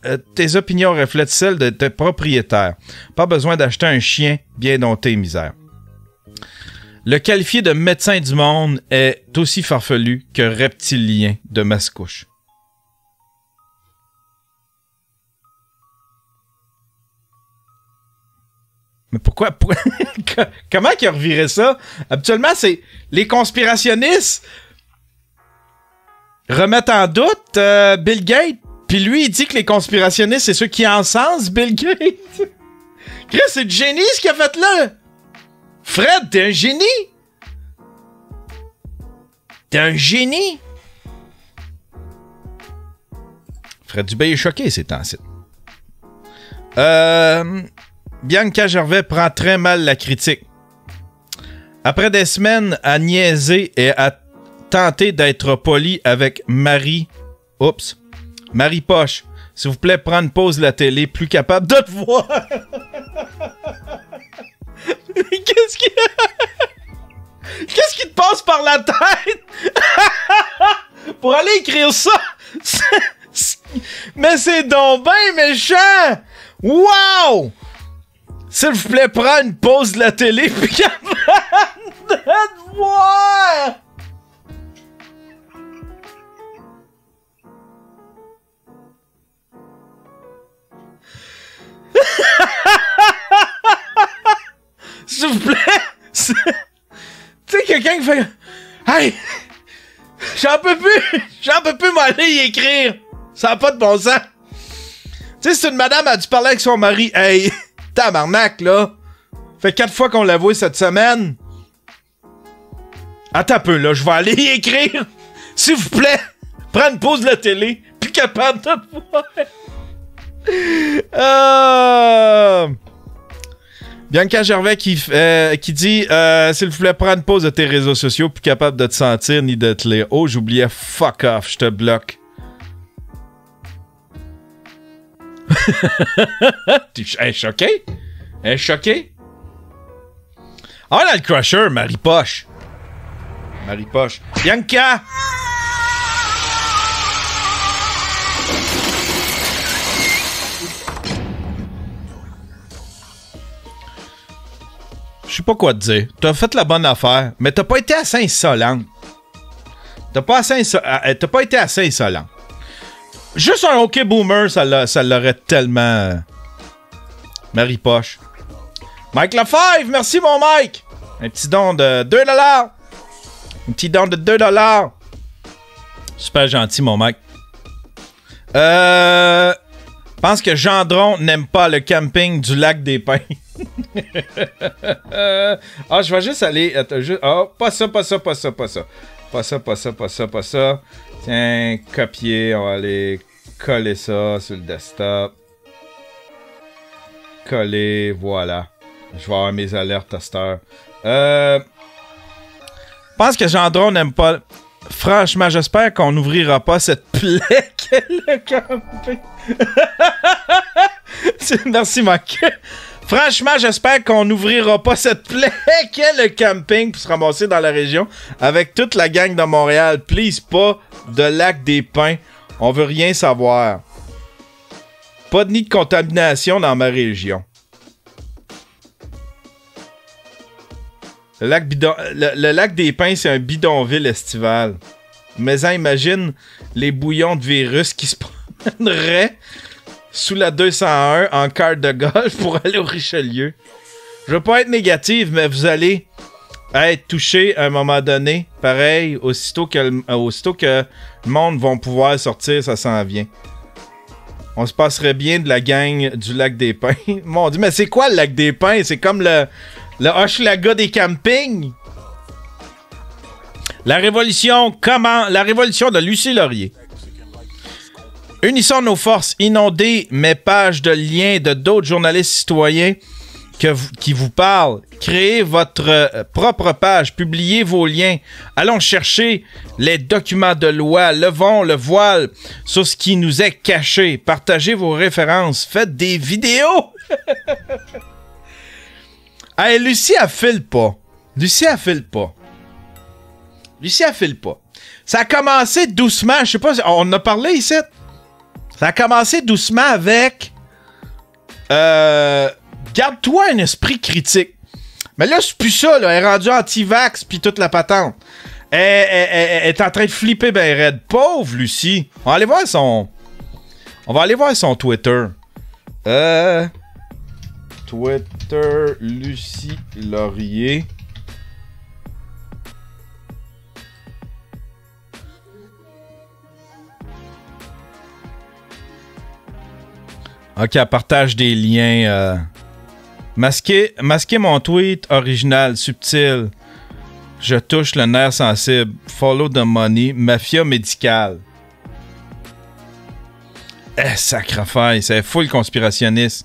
reflètent celles de tes propriétaires. Pas besoin d'acheter un chien bien dompté, misère. Le qualifié de médecin du monde est aussi farfelu que reptilien de Mascouche. Mais pourquoi comment qu'il a reviré ça? Habituellement, c'est les conspirationnistes remettent en doute Bill Gates, puis lui, il dit que les conspirationnistes, c'est ceux qui encensent Bill Gates. Chris, c'est du génie ce qu'il a fait là! Fred, t'es un génie! T'es un génie! Fred Dubé est choqué ces temps-ci. Bianca Gervais prend très mal la critique. Après des semaines à niaiser et à tenter d'être poli avec Marie Poche, s'il vous plaît, prendre pause la télé, plus capable de te voir. Qu'est-ce qui te passe par la tête? Pour aller écrire ça? Mais c'est donc ben méchant! Wow! S'il vous plaît, prends une pause de la télé, puis capable de te voir! S'il vous plaît! Tu sais, quelqu'un qui fait... Hey! J'en peux plus m'aller y écrire! Ça n'a pas de bon sens! Tu sais, c'est une madame a dû parler avec son mari. Hey! Tabarnak, là! Fait 4 fois qu'on l'a voué cette semaine. Attends un peu, là, je vais aller y écrire! S'il vous plaît! Prends une pause de la télé, plus capable de te voir! Bianca Gervais qui dit s'il vous plaît, prends une pause de tes réseaux sociaux, plus capable de te sentir ni de te lire. Oh, j'oubliais, fuck off, je te bloque. Elle est choquée? Elle est choquée? Ah, là, le crusher, Marie Poche. Marie Poche. Bianca! Je sais pas quoi te dire. T'as fait la bonne affaire, mais t'as pas été assez insolente. T'as pas été assez insolent. Juste un OK Boomer, ça l'aurait tellement... Marie Poche. Mike Lefebvre, merci mon Mike! Un petit don de 2$. Un petit don de 2$. Super gentil, mon Mike. Je pense que Gendron n'aime pas le camping du lac des Pins. Je vais juste aller... pas ça. Pas ça. Tiens, copier. On va aller coller ça sur le desktop. Coller, voilà. Je vais avoir mes alertes à cette heure. Je pense que Gendron n'aime pas... Franchement, j'espère qu'on n'ouvrira pas cette plaie qu'est le camping. Merci, Mike. Franchement, j'espère qu'on n'ouvrira pas cette plaie qu'est le camping pour se ramasser dans la région avec toute la gang de Montréal. Please, pas de lac des Pins. On veut rien savoir. Pas de nid de contamination dans ma région. Le lac des Pins, c'est un bidonville estival. Mais imagine les bouillons de virus qui se promèneraient sous la 201 en carte de golf pour aller au Richelieu. Je veux pas être négative, mais vous allez être touché à un moment donné. Pareil, aussitôt que le monde va pouvoir sortir, ça s'en vient. On se passerait bien de la gang du lac des Pins. Mon Dieu, mais c'est quoi le lac des Pins? C'est comme le Hochelaga des campings. La révolution de Lucie Laurier. Unissons nos forces, inondez mes pages de liens de d'autres journalistes citoyens qui vous parlent. Créez votre propre page, publiez vos liens. Allons chercher les documents de loi, levons le voile sur ce qui nous est caché. Partagez vos références, faites des vidéos. Hey, Lucie, elle file pas. Ça a commencé doucement. Je sais pas, on en a parlé ici. Ça a commencé doucement avec... garde-toi un esprit critique. Mais là, c'est plus ça, là. Elle est rendue anti-vax pis toute la patente. Elle est en train de flipper ben raide. Pauvre Lucie. On va aller voir son Twitter. Twitter Lucie Laurier. Ok, elle partage des liens. Masquer mon tweet original, subtil. Je touche le nerf sensible. Follow the money. Mafia médicale. Sacrifice. C'est full conspirationniste.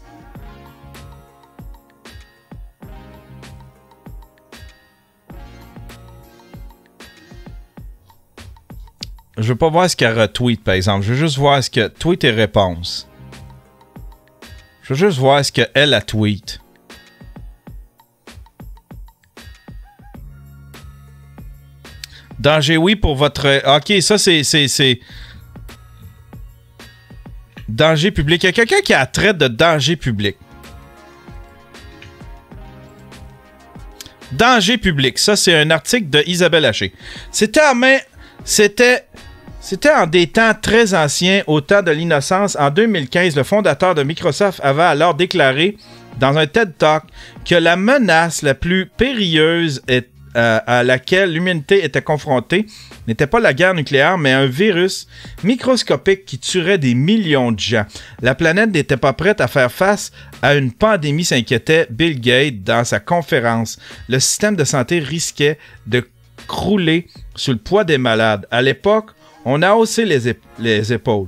Je veux pas voir ce qu'elle retweet, par exemple. Je veux juste voir ce que... Tweet et réponse. Je veux juste voir ce qu'elle a tweet. Danger, oui, pour votre... Ok, ça, c'est... Danger public. Il y a quelqu'un qui a trait de danger public. Danger public. Ça, c'est un article de Isabelle Haché. C'était en des temps très anciens, au temps de l'innocence. En 2015, le fondateur de Microsoft avait alors déclaré dans un TED Talk que la menace la plus périlleuse à laquelle l'humanité était confrontée n'était pas la guerre nucléaire, mais un virus microscopique qui tuerait des millions de gens. La planète n'était pas prête à faire face à une pandémie, s'inquiétait Bill Gates dans sa conférence. Le système de santé risquait de crouler sous le poids des malades. À l'époque, on a haussé les épaules.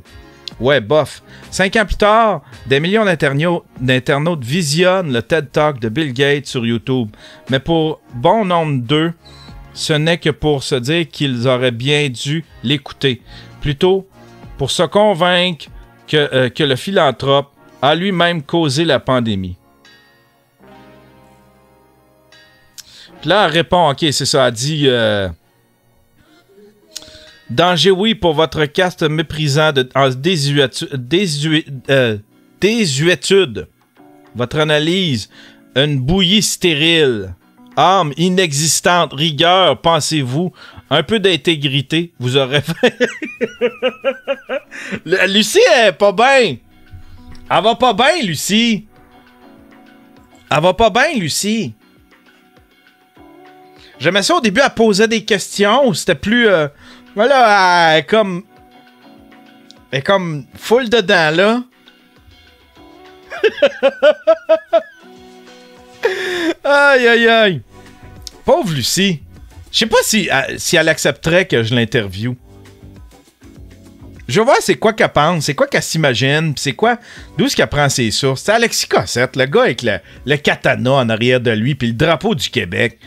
Ouais, bof. 5 ans plus tard, des millions d'internautes visionnent le TED Talk de Bill Gates sur YouTube. Mais pour bon nombre d'eux, ce n'est que pour se dire qu'ils auraient bien dû l'écouter. Plutôt pour se convaincre que le philanthrope a lui-même causé la pandémie. Puis là, elle répond, ok, c'est ça, elle dit... Danger, oui, pour votre caste méprisant en désuétude. Votre analyse, une bouillie stérile. âme inexistante, rigueur, pensez-vous, un peu d'intégrité, vous aurez fait. Lucie, elle est pas bien. Elle va pas bien, Lucie. Elle va pas bien, Lucie. J'aimais ça au début, elle posait des questions, c'était plus... voilà, elle est comme full dedans, là. Aïe, aïe, aïe. Pauvre Lucie. Je sais pas si elle accepterait que je l'interviewe. Je vois c'est quoi qu'elle pense, c'est quoi qu'elle s'imagine, pis c'est quoi... D'où est-ce qu'elle prend ses sources? C'est Alexis Cossette, le gars avec le katana en arrière de lui, puis le drapeau du Québec.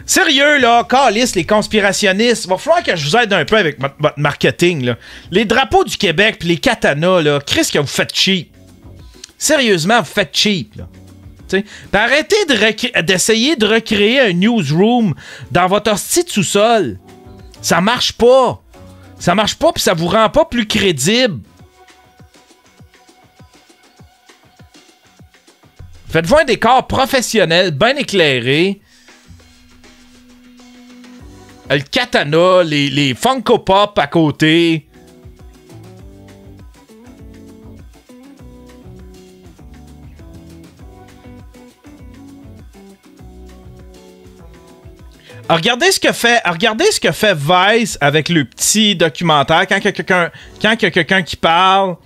Sérieux, là, câlisse, les conspirationnistes, va falloir que je vous aide un peu avec votre marketing, là. Les drapeaux du Québec puis les katanas, là, Chris, que vous faites cheap. Sérieusement, vous faites cheap, là. T'sais, pis arrêtez d'essayer de recréer un newsroom dans votre hostie de sous-sol. Ça marche pas. Ça marche pas pis ça vous rend pas plus crédible. Faites-vous un décor professionnel, bien éclairé. Le katana, les Funko Pop à côté. Regardez ce que fait Vice avec le petit documentaire quand il y a quelqu'un qui parle.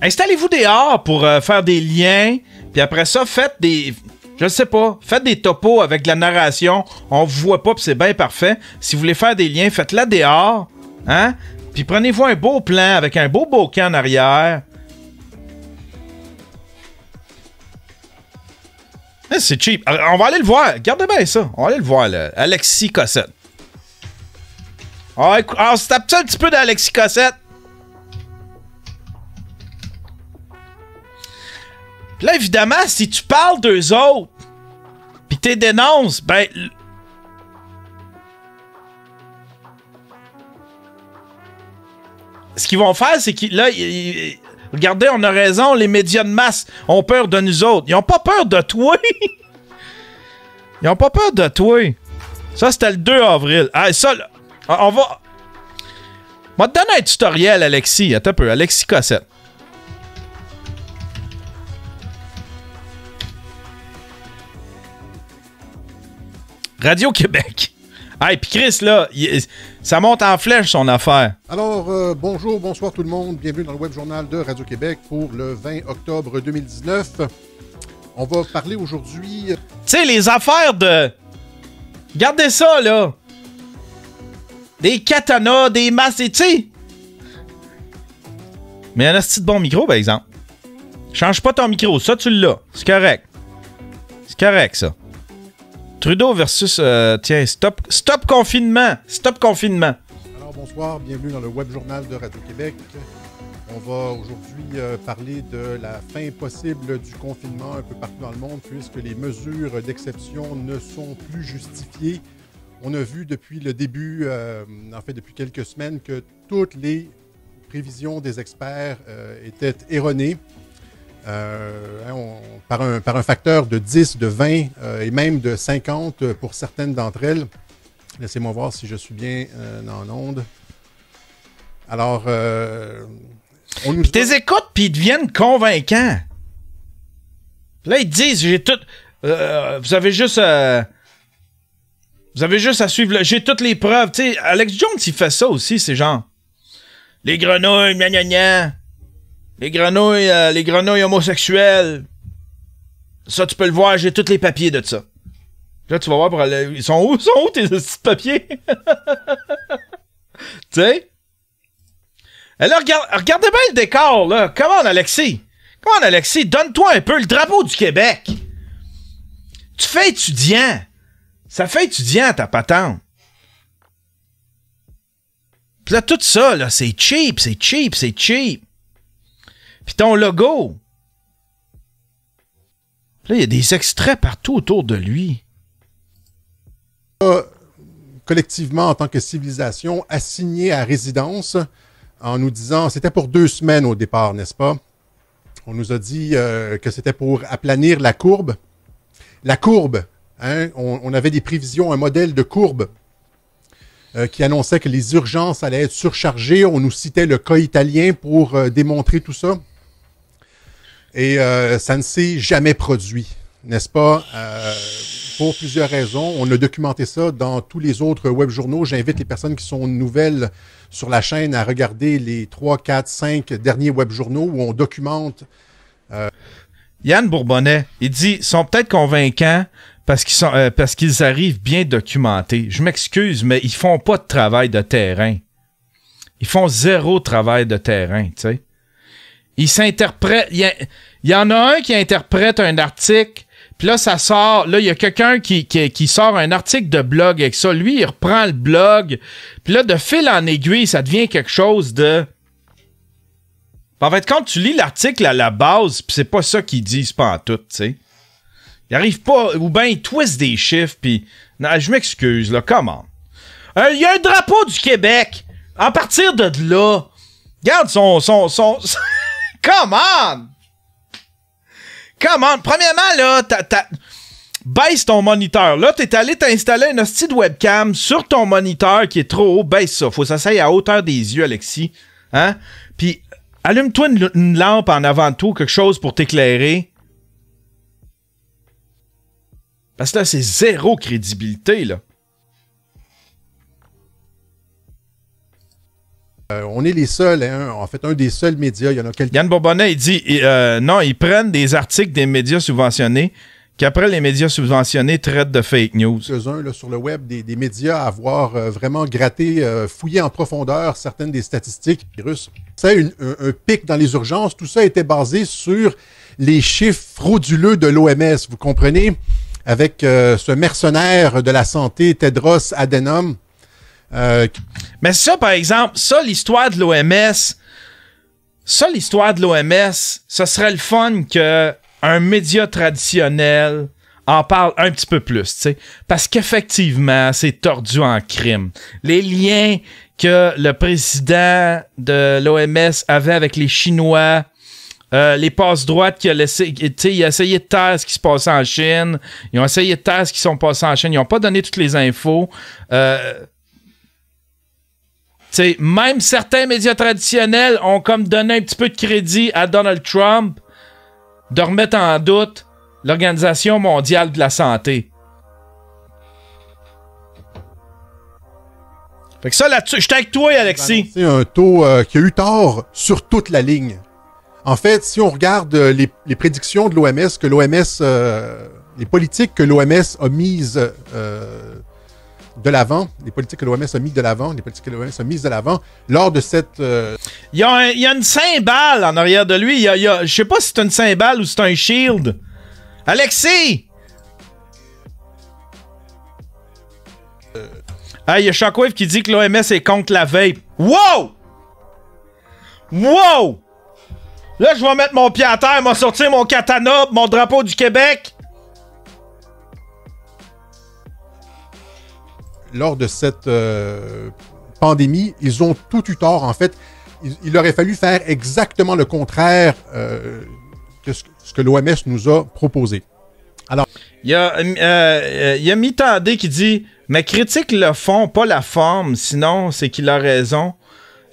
Installez-vous dehors pour faire des liens, puis après ça faites des faites des topos avec de la narration. On vous voit pas, puis c'est bien parfait. Si vous voulez faire des liens, faites-la dehors, hein? Puis prenez-vous un beau plan avec un beau bokeh en arrière. C'est cheap. On va aller le voir. Regardez bien ça. On va aller le voir, là. Alexis Cossette. On se tape ça un petit peu d'Alexis Cossette. Puis là, évidemment, si tu parles d'eux autres, pis t'es dénonces, ben... Ce qu'ils vont faire, c'est qu'ils... Là, regardez, on a raison, les médias de masse ont peur de nous autres. Ils ont pas peur de toi. Ils ont pas peur de toi. Ça, c'était le 2 avril. Ah, ça, là, on va... On va te donner un tutoriel, Alexis. Attends un peu, Alexis Cossette. Radio-Québec. Ah, et puis Chris, là, ça monte en flèche, son affaire. Alors, bonjour, bonsoir tout le monde. Bienvenue dans le Web Journal de Radio-Québec pour le 20 octobre 2019. On va parler aujourd'hui... Tu sais, les affaires de... Regardez ça, là. Des katanas, des masses, tu sais. Mais un petit bon micro, par exemple. Change pas ton micro, ça, tu l'as. C'est correct. C'est correct, ça. Trudeau versus... tiens, stop confinement. Stop confinement. Alors, bonsoir. Bienvenue dans le Web Journal de Radio-Québec. On va aujourd'hui parler de la fin possible du confinement un peu partout dans le monde puisque les mesures d'exception ne sont plus justifiées. On a vu depuis le début, en fait depuis quelques semaines, que toutes les prévisions des experts étaient erronées. Par un facteur de 10, de 20 et même de 50 pour certaines d'entre elles. Laissez-moi voir si je suis bien en onde. Alors, on nous... T'es écoutes puis ils deviennent convaincants. Là, ils te disent, j'ai tout... vous avez juste à suivre... J'ai toutes les preuves. Tu sais, Alex Jones, il fait ça aussi, c'est genre... Les grenouilles, gna gna gna. Les grenouilles homosexuelles. Ça, tu peux le voir, j'ai tous les papiers de ça. Là, tu vas voir, ils sont où tes petits papiers? Tu sais? Et là, regardez bien le décor, là. Come on, Alexis, donne-toi un peu le drapeau du Québec. Tu fais étudiant. Ça fait étudiant, ta patente. Puis là, tout ça, là, c'est cheap. Puis ton logo. Là, il y a des extraits partout autour de lui. Collectivement, en tant que civilisation, assigné à résidence, en nous disant, c'était pour 2 semaines au départ, n'est-ce pas? On nous a dit que c'était pour aplanir la courbe. La courbe Hein? On avait des prévisions, un modèle de courbe qui annonçait que les urgences allaient être surchargées. On nous citait le cas italien pour démontrer tout ça. Et ça ne s'est jamais produit, n'est-ce pas? Pour plusieurs raisons. On a documenté ça dans tous les autres web-journaux. J'invite les personnes qui sont nouvelles sur la chaîne à regarder les 3, 4, 5 derniers web-journaux où on documente... Yann Bourbonnais, il dit, sont peut-être convaincants parce qu'ils arrivent bien documentés. Je m'excuse, mais ils font pas de travail de terrain. Ils font zéro travail de terrain, tu sais. Ils s'interprètent. Il y en a un qui interprète un article, puis là, ça sort. Là, il y a quelqu'un qui sort un article de blog avec ça. Lui, il reprend le blog, puis là, de fil en aiguille, ça devient quelque chose de... En fait, quand tu lis l'article à la base, puis c'est pas ça qu'ils disent pas en tout, tu sais. Ils arrivent pas, ou bien ils twistent des chiffres, puis... Non, je m'excuse, là, comment? Il y a un drapeau du Québec! À partir de là, regarde son... Come on! Come on! Premièrement, là, baisse ton moniteur. Là, t'es allé t'installer une hostie de webcam sur ton moniteur qui est trop haut. Baisse ça. Faut s'asseoir à hauteur des yeux, Alexis. Hein? Puis, allume-toi une lampe en avant de toi, quelque chose pour t'éclairer. Parce que là, c'est zéro crédibilité, là. On est les seuls, hein, en fait, un des seuls médias. Il y en a quelques... Yann Bourbonnais, il dit non, ils prennent des articles des médias subventionnés qu'après les médias subventionnés traitent de fake news. Quelques-uns là, sur le web, des médias à avoir vraiment gratté, fouillé en profondeur certaines des statistiques russes. C'est un pic dans les urgences. Tout ça était basé sur les chiffres frauduleux de l'OMS, vous comprenez? Avec ce mercenaire de la santé, Tedros Adhanom. Mais ça, par exemple, l'histoire de l'OMS, ce serait le fun qu'un média traditionnel en parle un petit peu plus, tu sais. Parce qu'effectivement, c'est tordu en crime. Les liens que le président de l'OMS avait avec les Chinois, les passes-droites qu'il a laissé, tu sais, il a essayé de taire ce qui se passait en Chine, ils ont essayé de taire ce qui sont passés en Chine, ils n'ont pas donné toutes les infos. T'sais, même certains médias traditionnels ont comme donné un petit peu de crédit à Donald Trump de remettre en doute l'Organisation mondiale de la santé. Fait que ça, là-dessus, je suis avec toi, Alexis. C'est un taux qui a eu tort sur toute la ligne. En fait, si on regarde les prédictions de l'OMS, les politiques que l'OMS a mises... de l'avant, les politiques que l'OMS a mises de l'avant, lors de cette... Il y a une cymbale en arrière de lui. Je sais pas si c'est une cymbale ou c'est un shield. Alexis! Il y a Shockwave qui dit que l'OMS est contre la vape. Wow! Wow! Là, je vais mettre mon pied à terre, m'a sortir mon katana, mon drapeau du Québec. Lors de cette pandémie, ils ont tout eu tort. En fait, il aurait fallu faire exactement le contraire que ce que l'OMS nous a proposé. Alors, il y a Mitandé qui dit « Mais critique le fond, pas la forme, sinon c'est qu'il a raison.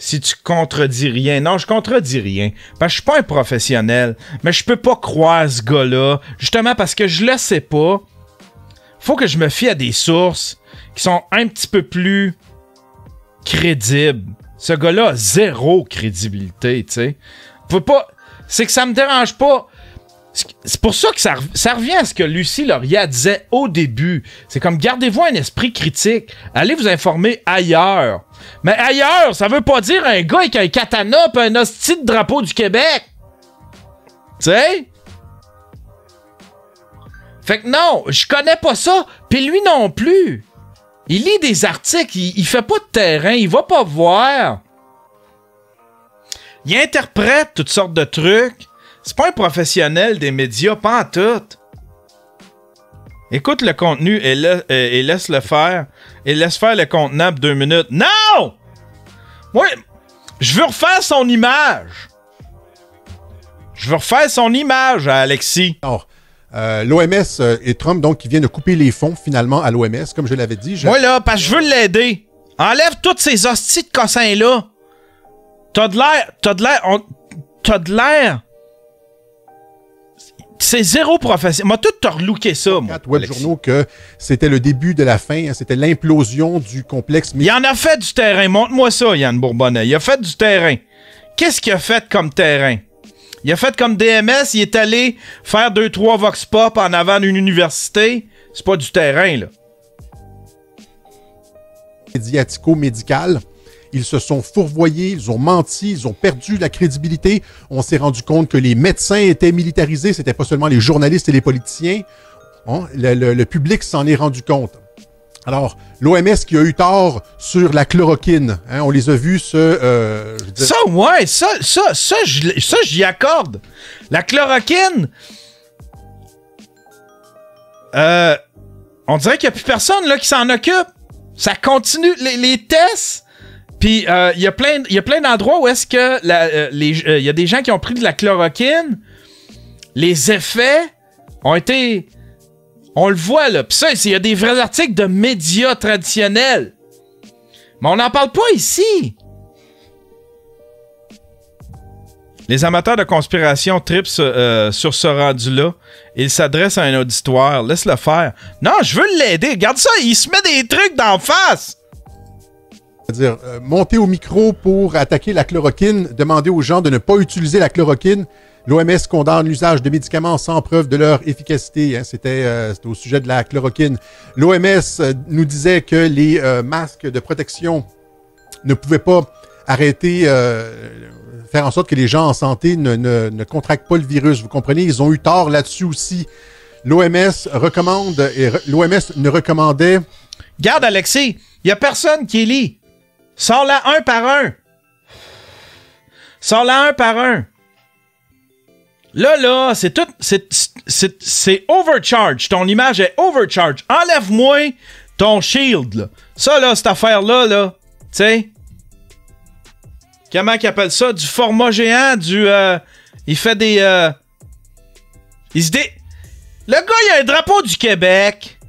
Si tu contredis rien. » Non, je contredis rien. Parce que je suis pas un professionnel. Mais je peux pas croire ce gars-là. Justement parce que je le sais pas. Faut que je me fie à des sources qui sont un petit peu plus crédibles. Ce gars-là a zéro crédibilité, tu sais. C'est que ça me dérange pas. C'est pour ça que ça revient à ce que Lucie Laurier disait au début. C'est comme, gardez-vous un esprit critique. Allez vous informer ailleurs. Mais ailleurs, ça veut pas dire un gars avec un katana pis un hostie de drapeau du Québec. Tu sais? Fait que non, je connais pas ça. Pis lui non plus. Il lit des articles, il fait pas de terrain, il va pas voir. Il interprète toutes sortes de trucs. C'est pas un professionnel des médias, pas en tout. Écoute le contenu et laisse-le faire. Et laisse faire le contenant pour 2 minutes. Non! Moi, je veux refaire son image. Je veux refaire son image à Alexis. Alors, L'OMS et Trump, donc, qui vient de couper les fonds, finalement, à l'OMS, comme je l'avais dit. Moi, là, parce que je veux l'aider. Enlève toutes ces hosties de cossins-là. T'as de l'air... C'est zéro professionnel. M'a tout relooké ça, moi. Web journaux que c'était le début de la fin, hein, c'était l'implosion du complexe. Il en a fait du terrain. Montre-moi ça, Yann Bourbonnais. Il a fait du terrain. Qu'est-ce qu'il a fait comme terrain? Il a fait comme DMS, il est allé faire 2-3 vox pop en avant d'une université. C'est pas du terrain, là. Médiatico-médical. Ils se sont fourvoyés, ils ont menti, ils ont perdu la crédibilité. On s'est rendu compte que les médecins étaient militarisés, c'était pas seulement les journalistes et les politiciens. Hein? Le public s'en est rendu compte. Alors, l'OMS qui a eu tort sur la chloroquine, hein, on les a vus Ça, ouais, ça, j'y accorde. La chloroquine, on dirait qu'il n'y a plus personne là, qui s'en occupe. Ça continue, les tests, puis il y a plein d'endroits où est-ce que il y a des gens qui ont pris de la chloroquine, les effets ont été... On le voit, là. Pis ça, il y a des vrais articles de médias traditionnels. Mais on n'en parle pas ici. Les amateurs de conspiration tripent sur ce rendu-là. Il s'adresse à un auditoire. Laisse-le faire. Non, je veux l'aider. Regarde ça, il se met des trucs d'en face. C'est-à-dire, monter au micro pour attaquer la chloroquine, demander aux gens de ne pas utiliser la chloroquine. L'OMS condamne l'usage de médicaments sans preuve de leur efficacité. Hein, c'était au sujet de la chloroquine. L'OMS nous disait que les masques de protection ne pouvaient pas arrêter, faire en sorte que les gens en santé ne contractent pas le virus. Vous comprenez? Ils ont eu tort là-dessus aussi. L'OMS recommande, et l'OMS ne recommandait... Garde, Alexis, il n'y a personne qui lit. Sors-la un par un. Sors-la un par un. Là, c'est tout. C'est overcharge. Ton image est overcharge. Enlève-moi ton shield, là. Ça, là, cette affaire-là, là. Tu sais. Comment qu'ils appellent ça? Du format géant, il fait des. Le gars, il a un drapeau du Québec.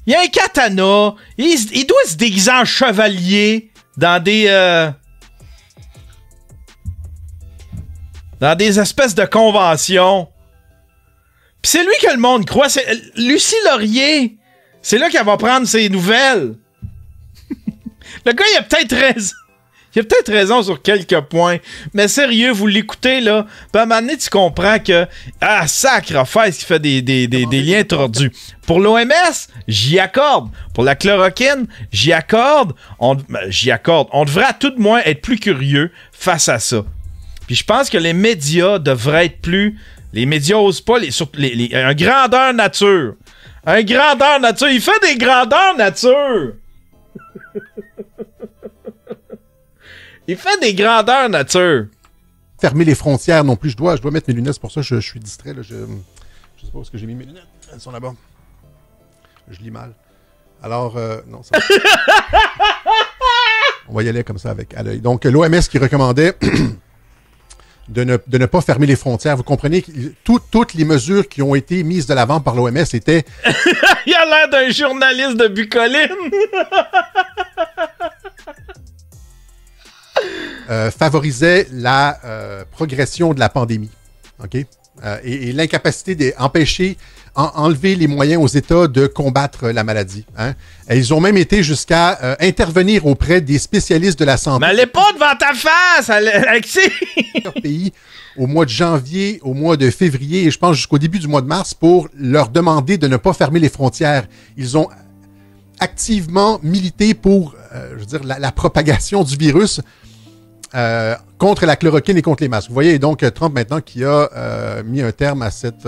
Il a un katana. Il doit se déguiser en chevalier dans des. Dans des espèces de conventions. Pis c'est lui que le monde croit. C'est Lucie Laurier. C'est là qu'elle va prendre ses nouvelles. Le gars, il a peut-être raison. Il a peut-être raison sur quelques points. Mais sérieux, vous l'écoutez, là. Puis à un moment donné, tu comprends que... Ah, sacrifice qui fait des liens tordus. Pour l'OMS, j'y accorde. Pour la chloroquine, j'y accorde. J'y accorde. On devrait à tout de moins être plus curieux face à ça. Puis je pense que les médias devraient être plus... Les médias osent pas... un grandeur nature. Un grandeur nature. Il fait des grandeurs nature. Il fait des grandeurs nature. Fermer les frontières non plus. Je dois mettre mes lunettes. C'est pour ça que je suis distrait. Là. Je sais pas où est-ce que j'ai mis mes lunettes. Elles sont là-bas. Je lis mal. Alors, non, ça... On va y aller comme ça avec à l'œil. Donc, l'OMS qui recommandait... de ne pas fermer les frontières. Vous comprenez que toutes les mesures qui ont été mises de l'avant par l'OMS étaient... Il a l'air d'un journaliste de Bucoline! Favorisaient la progression de la pandémie. OK? Et l'incapacité d'empêcher, enlever les moyens aux États de combattre la maladie. Hein? Et ils ont même été jusqu'à intervenir auprès des spécialistes de la santé. Mais elle est pas devant ta face, Alexis! Pays au mois de janvier, au mois de février et je pense jusqu'au début du mois de mars pour leur demander de ne pas fermer les frontières. Ils ont activement milité pour la propagation du virus contre la chloroquine et contre les masques. Vous voyez donc Trump maintenant qui a mis un terme à cette...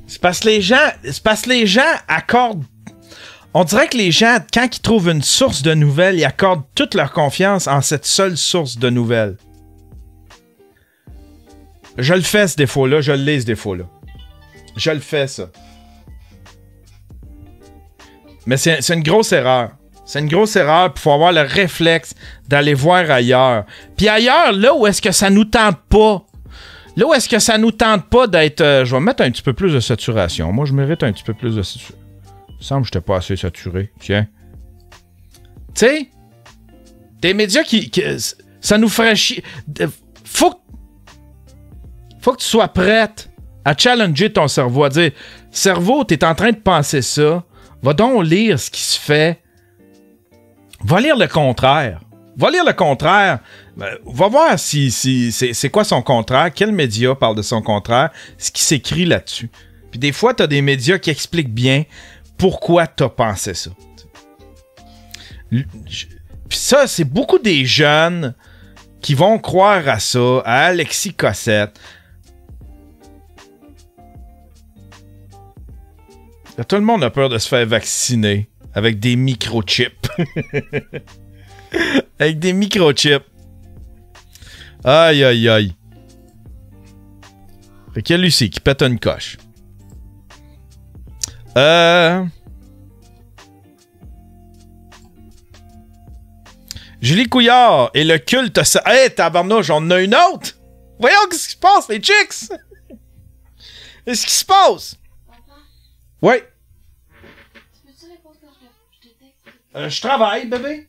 C'est parce que les gens accordent... On dirait que les gens, quand ils trouvent une source de nouvelles, ils accordent toute leur confiance en cette seule source de nouvelles. Je le fais, ce défaut-là. Je l'ai, ce défaut-là. Je le fais, ça. Mais c'est une grosse erreur. C'est une grosse erreur, puis il faut avoir le réflexe d'aller voir ailleurs. Puis ailleurs, là où est-ce que ça nous tente pas. Là où est-ce que ça nous tente pas d'être... je vais mettre un petit peu plus de saturation. Moi, je mérite un petit peu plus de saturation. Il me semble que j'étais pas assez saturé. Tiens. Tu sais, des médias qui... Ça nous ferait chier. Faut que tu sois prête à challenger ton cerveau, à dire, cerveau, t'es en train de penser ça. Va donc lire ce qui se fait. Va lire le contraire. Va lire le contraire. Va voir si c'est quoi son contraire, quel média parle de son contraire, ce qui s'écrit là-dessus. Puis des fois, t'as des médias qui expliquent bien pourquoi t'as pensé ça. Puis ça, c'est beaucoup des jeunes qui vont croire à ça, à Alexis Cossette. Tout le monde a peur de se faire vacciner avec des microchips. Avec des microchips. Aïe, aïe, aïe. Fait qu'il y a Lucie qui pète une coche. Julie Couillard et le culte... Hey, tabarnouche, on en a une autre! Voyons ce qui se passe, les chicks! Qu'est-ce qui se passe? Oui. Je travaille, bébé.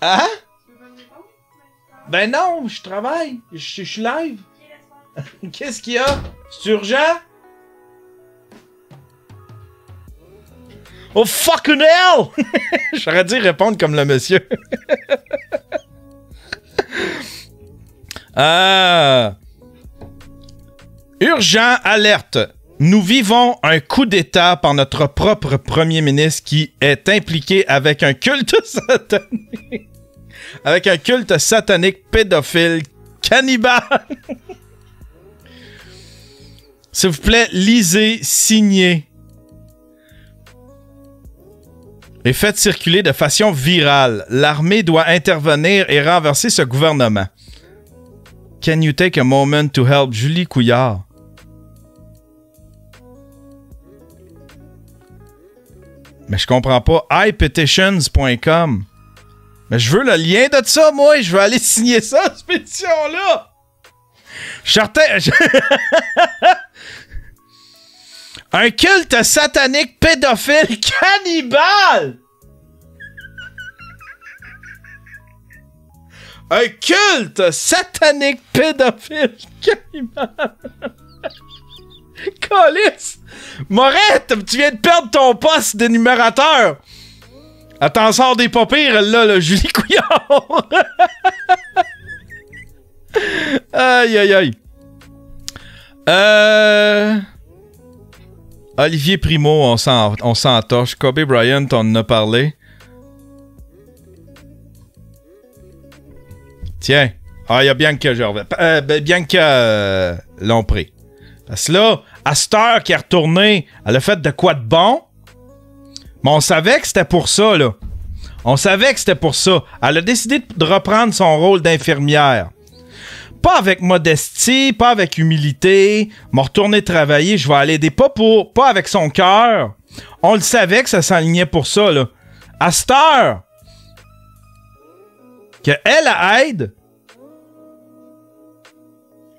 Hein? Ben non, je travaille. Je suis live. Qu'est-ce qu'il y a? C'est urgent? Oh fucking hell! J'aurais dû répondre comme le monsieur. Urgent, alerte. Nous vivons un coup d'État par notre propre premier ministre qui est impliqué avec un culte satanique. Avec un culte satanique pédophile cannibale. S'il vous plaît, lisez, signez. Et faites circuler de façon virale. L'armée doit intervenir et renverser ce gouvernement. Can you take a moment to help Julie Couillard? Mais je comprends pas. iPetitions.com. Mais je veux le lien de ça, moi. Je veux aller signer ça, cette pétition-là. Certain. Un culte satanique pédophile cannibale. Un culte satanique pédophile cannibale. Calice! Morette, tu viens de perdre ton poste d'énumérateur. Attends, sors des pas pires, là, Julie Couillard. Aïe, aïe, aïe. Olivier Primo, on s'entorche. Kobe Bryant, on en a parlé. Tiens. Ah, il y a Bianca Gervais. Bianca Lompré. Parce que là, à cette heure qui est retournée, elle a fait de quoi de bon? Mais on savait que c'était pour ça, là. On savait que c'était pour ça. Elle a décidé de reprendre son rôle d'infirmière. Pas avec modestie, pas avec humilité. M'a retourné travailler, je vais aller aider. Pas avec son cœur. On le savait que ça s'alignait pour ça, là. À cette heure, qu'elle aide,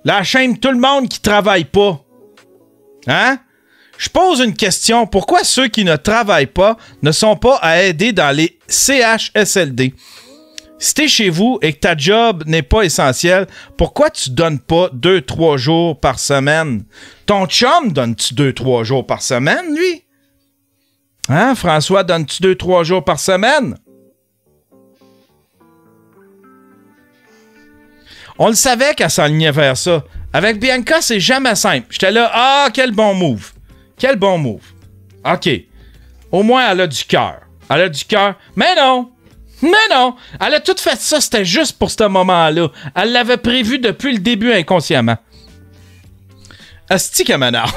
la chaîne tout le monde qui travaille pas. Hein? Je pose une question. Pourquoi ceux qui ne travaillent pas ne sont pas à aider dans les CHSLD? Si t'es chez vous et que ta job n'est pas essentielle, pourquoi tu donnes pas 2-3 jours par semaine? Ton chum donne-tu 2-3 jours par semaine, lui? Hein, François, donne-tu 2-3 jours par semaine? On le savait qu'elle s'alignait vers ça. Avec Bianca, c'est jamais simple. J'étais là, ah, quel bon move. Quel bon move. OK. Au moins, elle a du cœur. Elle a du cœur. Mais non! Mais non! Elle a tout fait ça, c'était juste pour ce moment-là. Elle l'avait prévu depuis le début inconsciemment. Asti qu'elle m'énerve.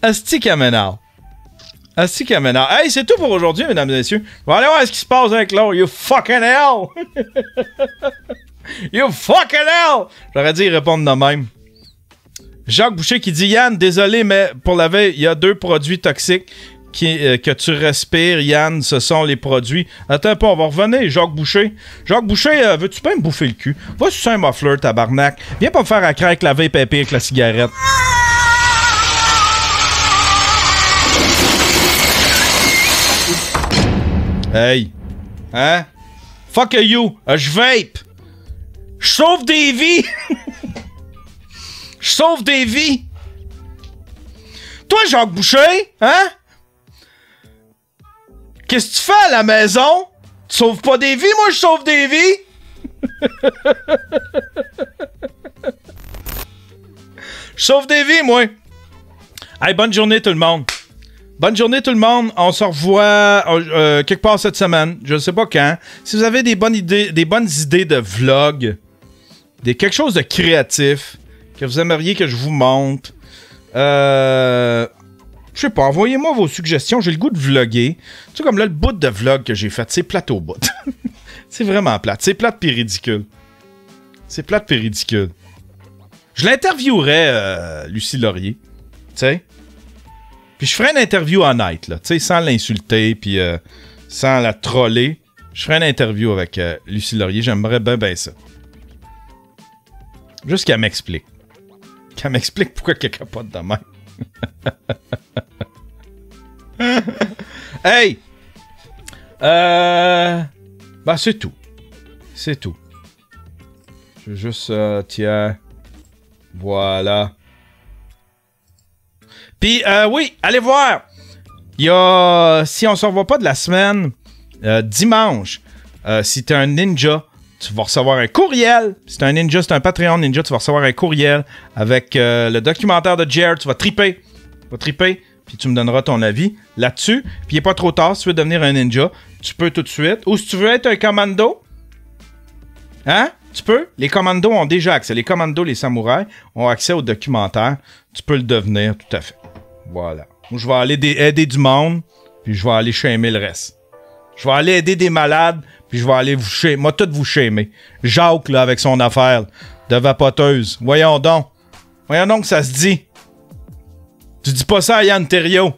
Asti qu'elle m'énerve. Asti qu'elle m'énerve. Hey, c'est tout pour aujourd'hui, mesdames et messieurs. On va aller voir ce qui se passe avec l'autre. You fucking hell! You fucking hell! J'aurais dit répondre de même. Jacques Boucher qui dit, Yann, désolé, mais pour la veille, il y a 2 produits toxiques que tu respires, Yann, ce sont les produits. Attends pas, on va revenir, Jacques Boucher. Jacques Boucher, veux-tu pas me bouffer le cul? Va sur un muffler, tabarnak. Viens pas me faire à craquer la vape épée avec la cigarette. Hey. Hein? Fuck you. Je vape. Je sauve des vies. Je sauve des vies. Toi, Jacques Boucher, hein? Qu'est-ce que tu fais à la maison? Tu sauves pas des vies? Moi, je sauve des vies. Je sauve des vies, moi. Hey, bonne journée, tout le monde. Bonne journée, tout le monde. On se revoit quelque part cette semaine. Je ne sais pas quand. Si vous avez des bonnes idées de vlog, quelque chose de créatif que vous aimeriez que je vous montre, je sais pas, envoyez-moi vos suggestions. J'ai le goût de vlogger. Tu sais, comme là, le bout de vlog que j'ai fait, c'est plate au bout. C'est vraiment plate. C'est plate pis ridicule. C'est plate pis ridicule. Je l'interviewerais, Lucie Laurier. Tu sais? Puis je ferais une interview honnête, là. Tu sais, sans l'insulter, puis sans la troller. Je ferais une interview avec Lucie Laurier. J'aimerais bien ça. Juste qu'elle m'explique. Qu'elle m'explique pourquoi elle capote de même. Hey! Ben, c'est tout. C'est tout. Je veux juste... tiens... Voilà. Puis, oui, allez voir. Il y a... Si on se revoit pas de la semaine, dimanche, si t'es un ninja, tu vas recevoir un courriel. Si t'es un ninja, c'est un Patreon ninja, tu vas recevoir un courriel avec le documentaire de Jared. Tu vas triper. Tu vas triper. Puis tu me donneras ton avis là-dessus. Puis il n'est pas trop tard. Si tu veux devenir un ninja, tu peux tout de suite. Ou si tu veux être un commando, hein? Tu peux. Les commandos ont déjà accès. Les commandos, les samouraïs, ont accès au documentaire. Tu peux le devenir, tout à fait. Voilà. Je vais aller aider du monde, puis je vais aller shamer le reste. Je vais aller aider des malades, puis je vais aller vous shamer. Moi, tout vous shamer. Jacques, là, avec son affaire de vapoteuse. Voyons donc. Voyons donc que ça se dit. Tu dis pas ça à Yann Terriot.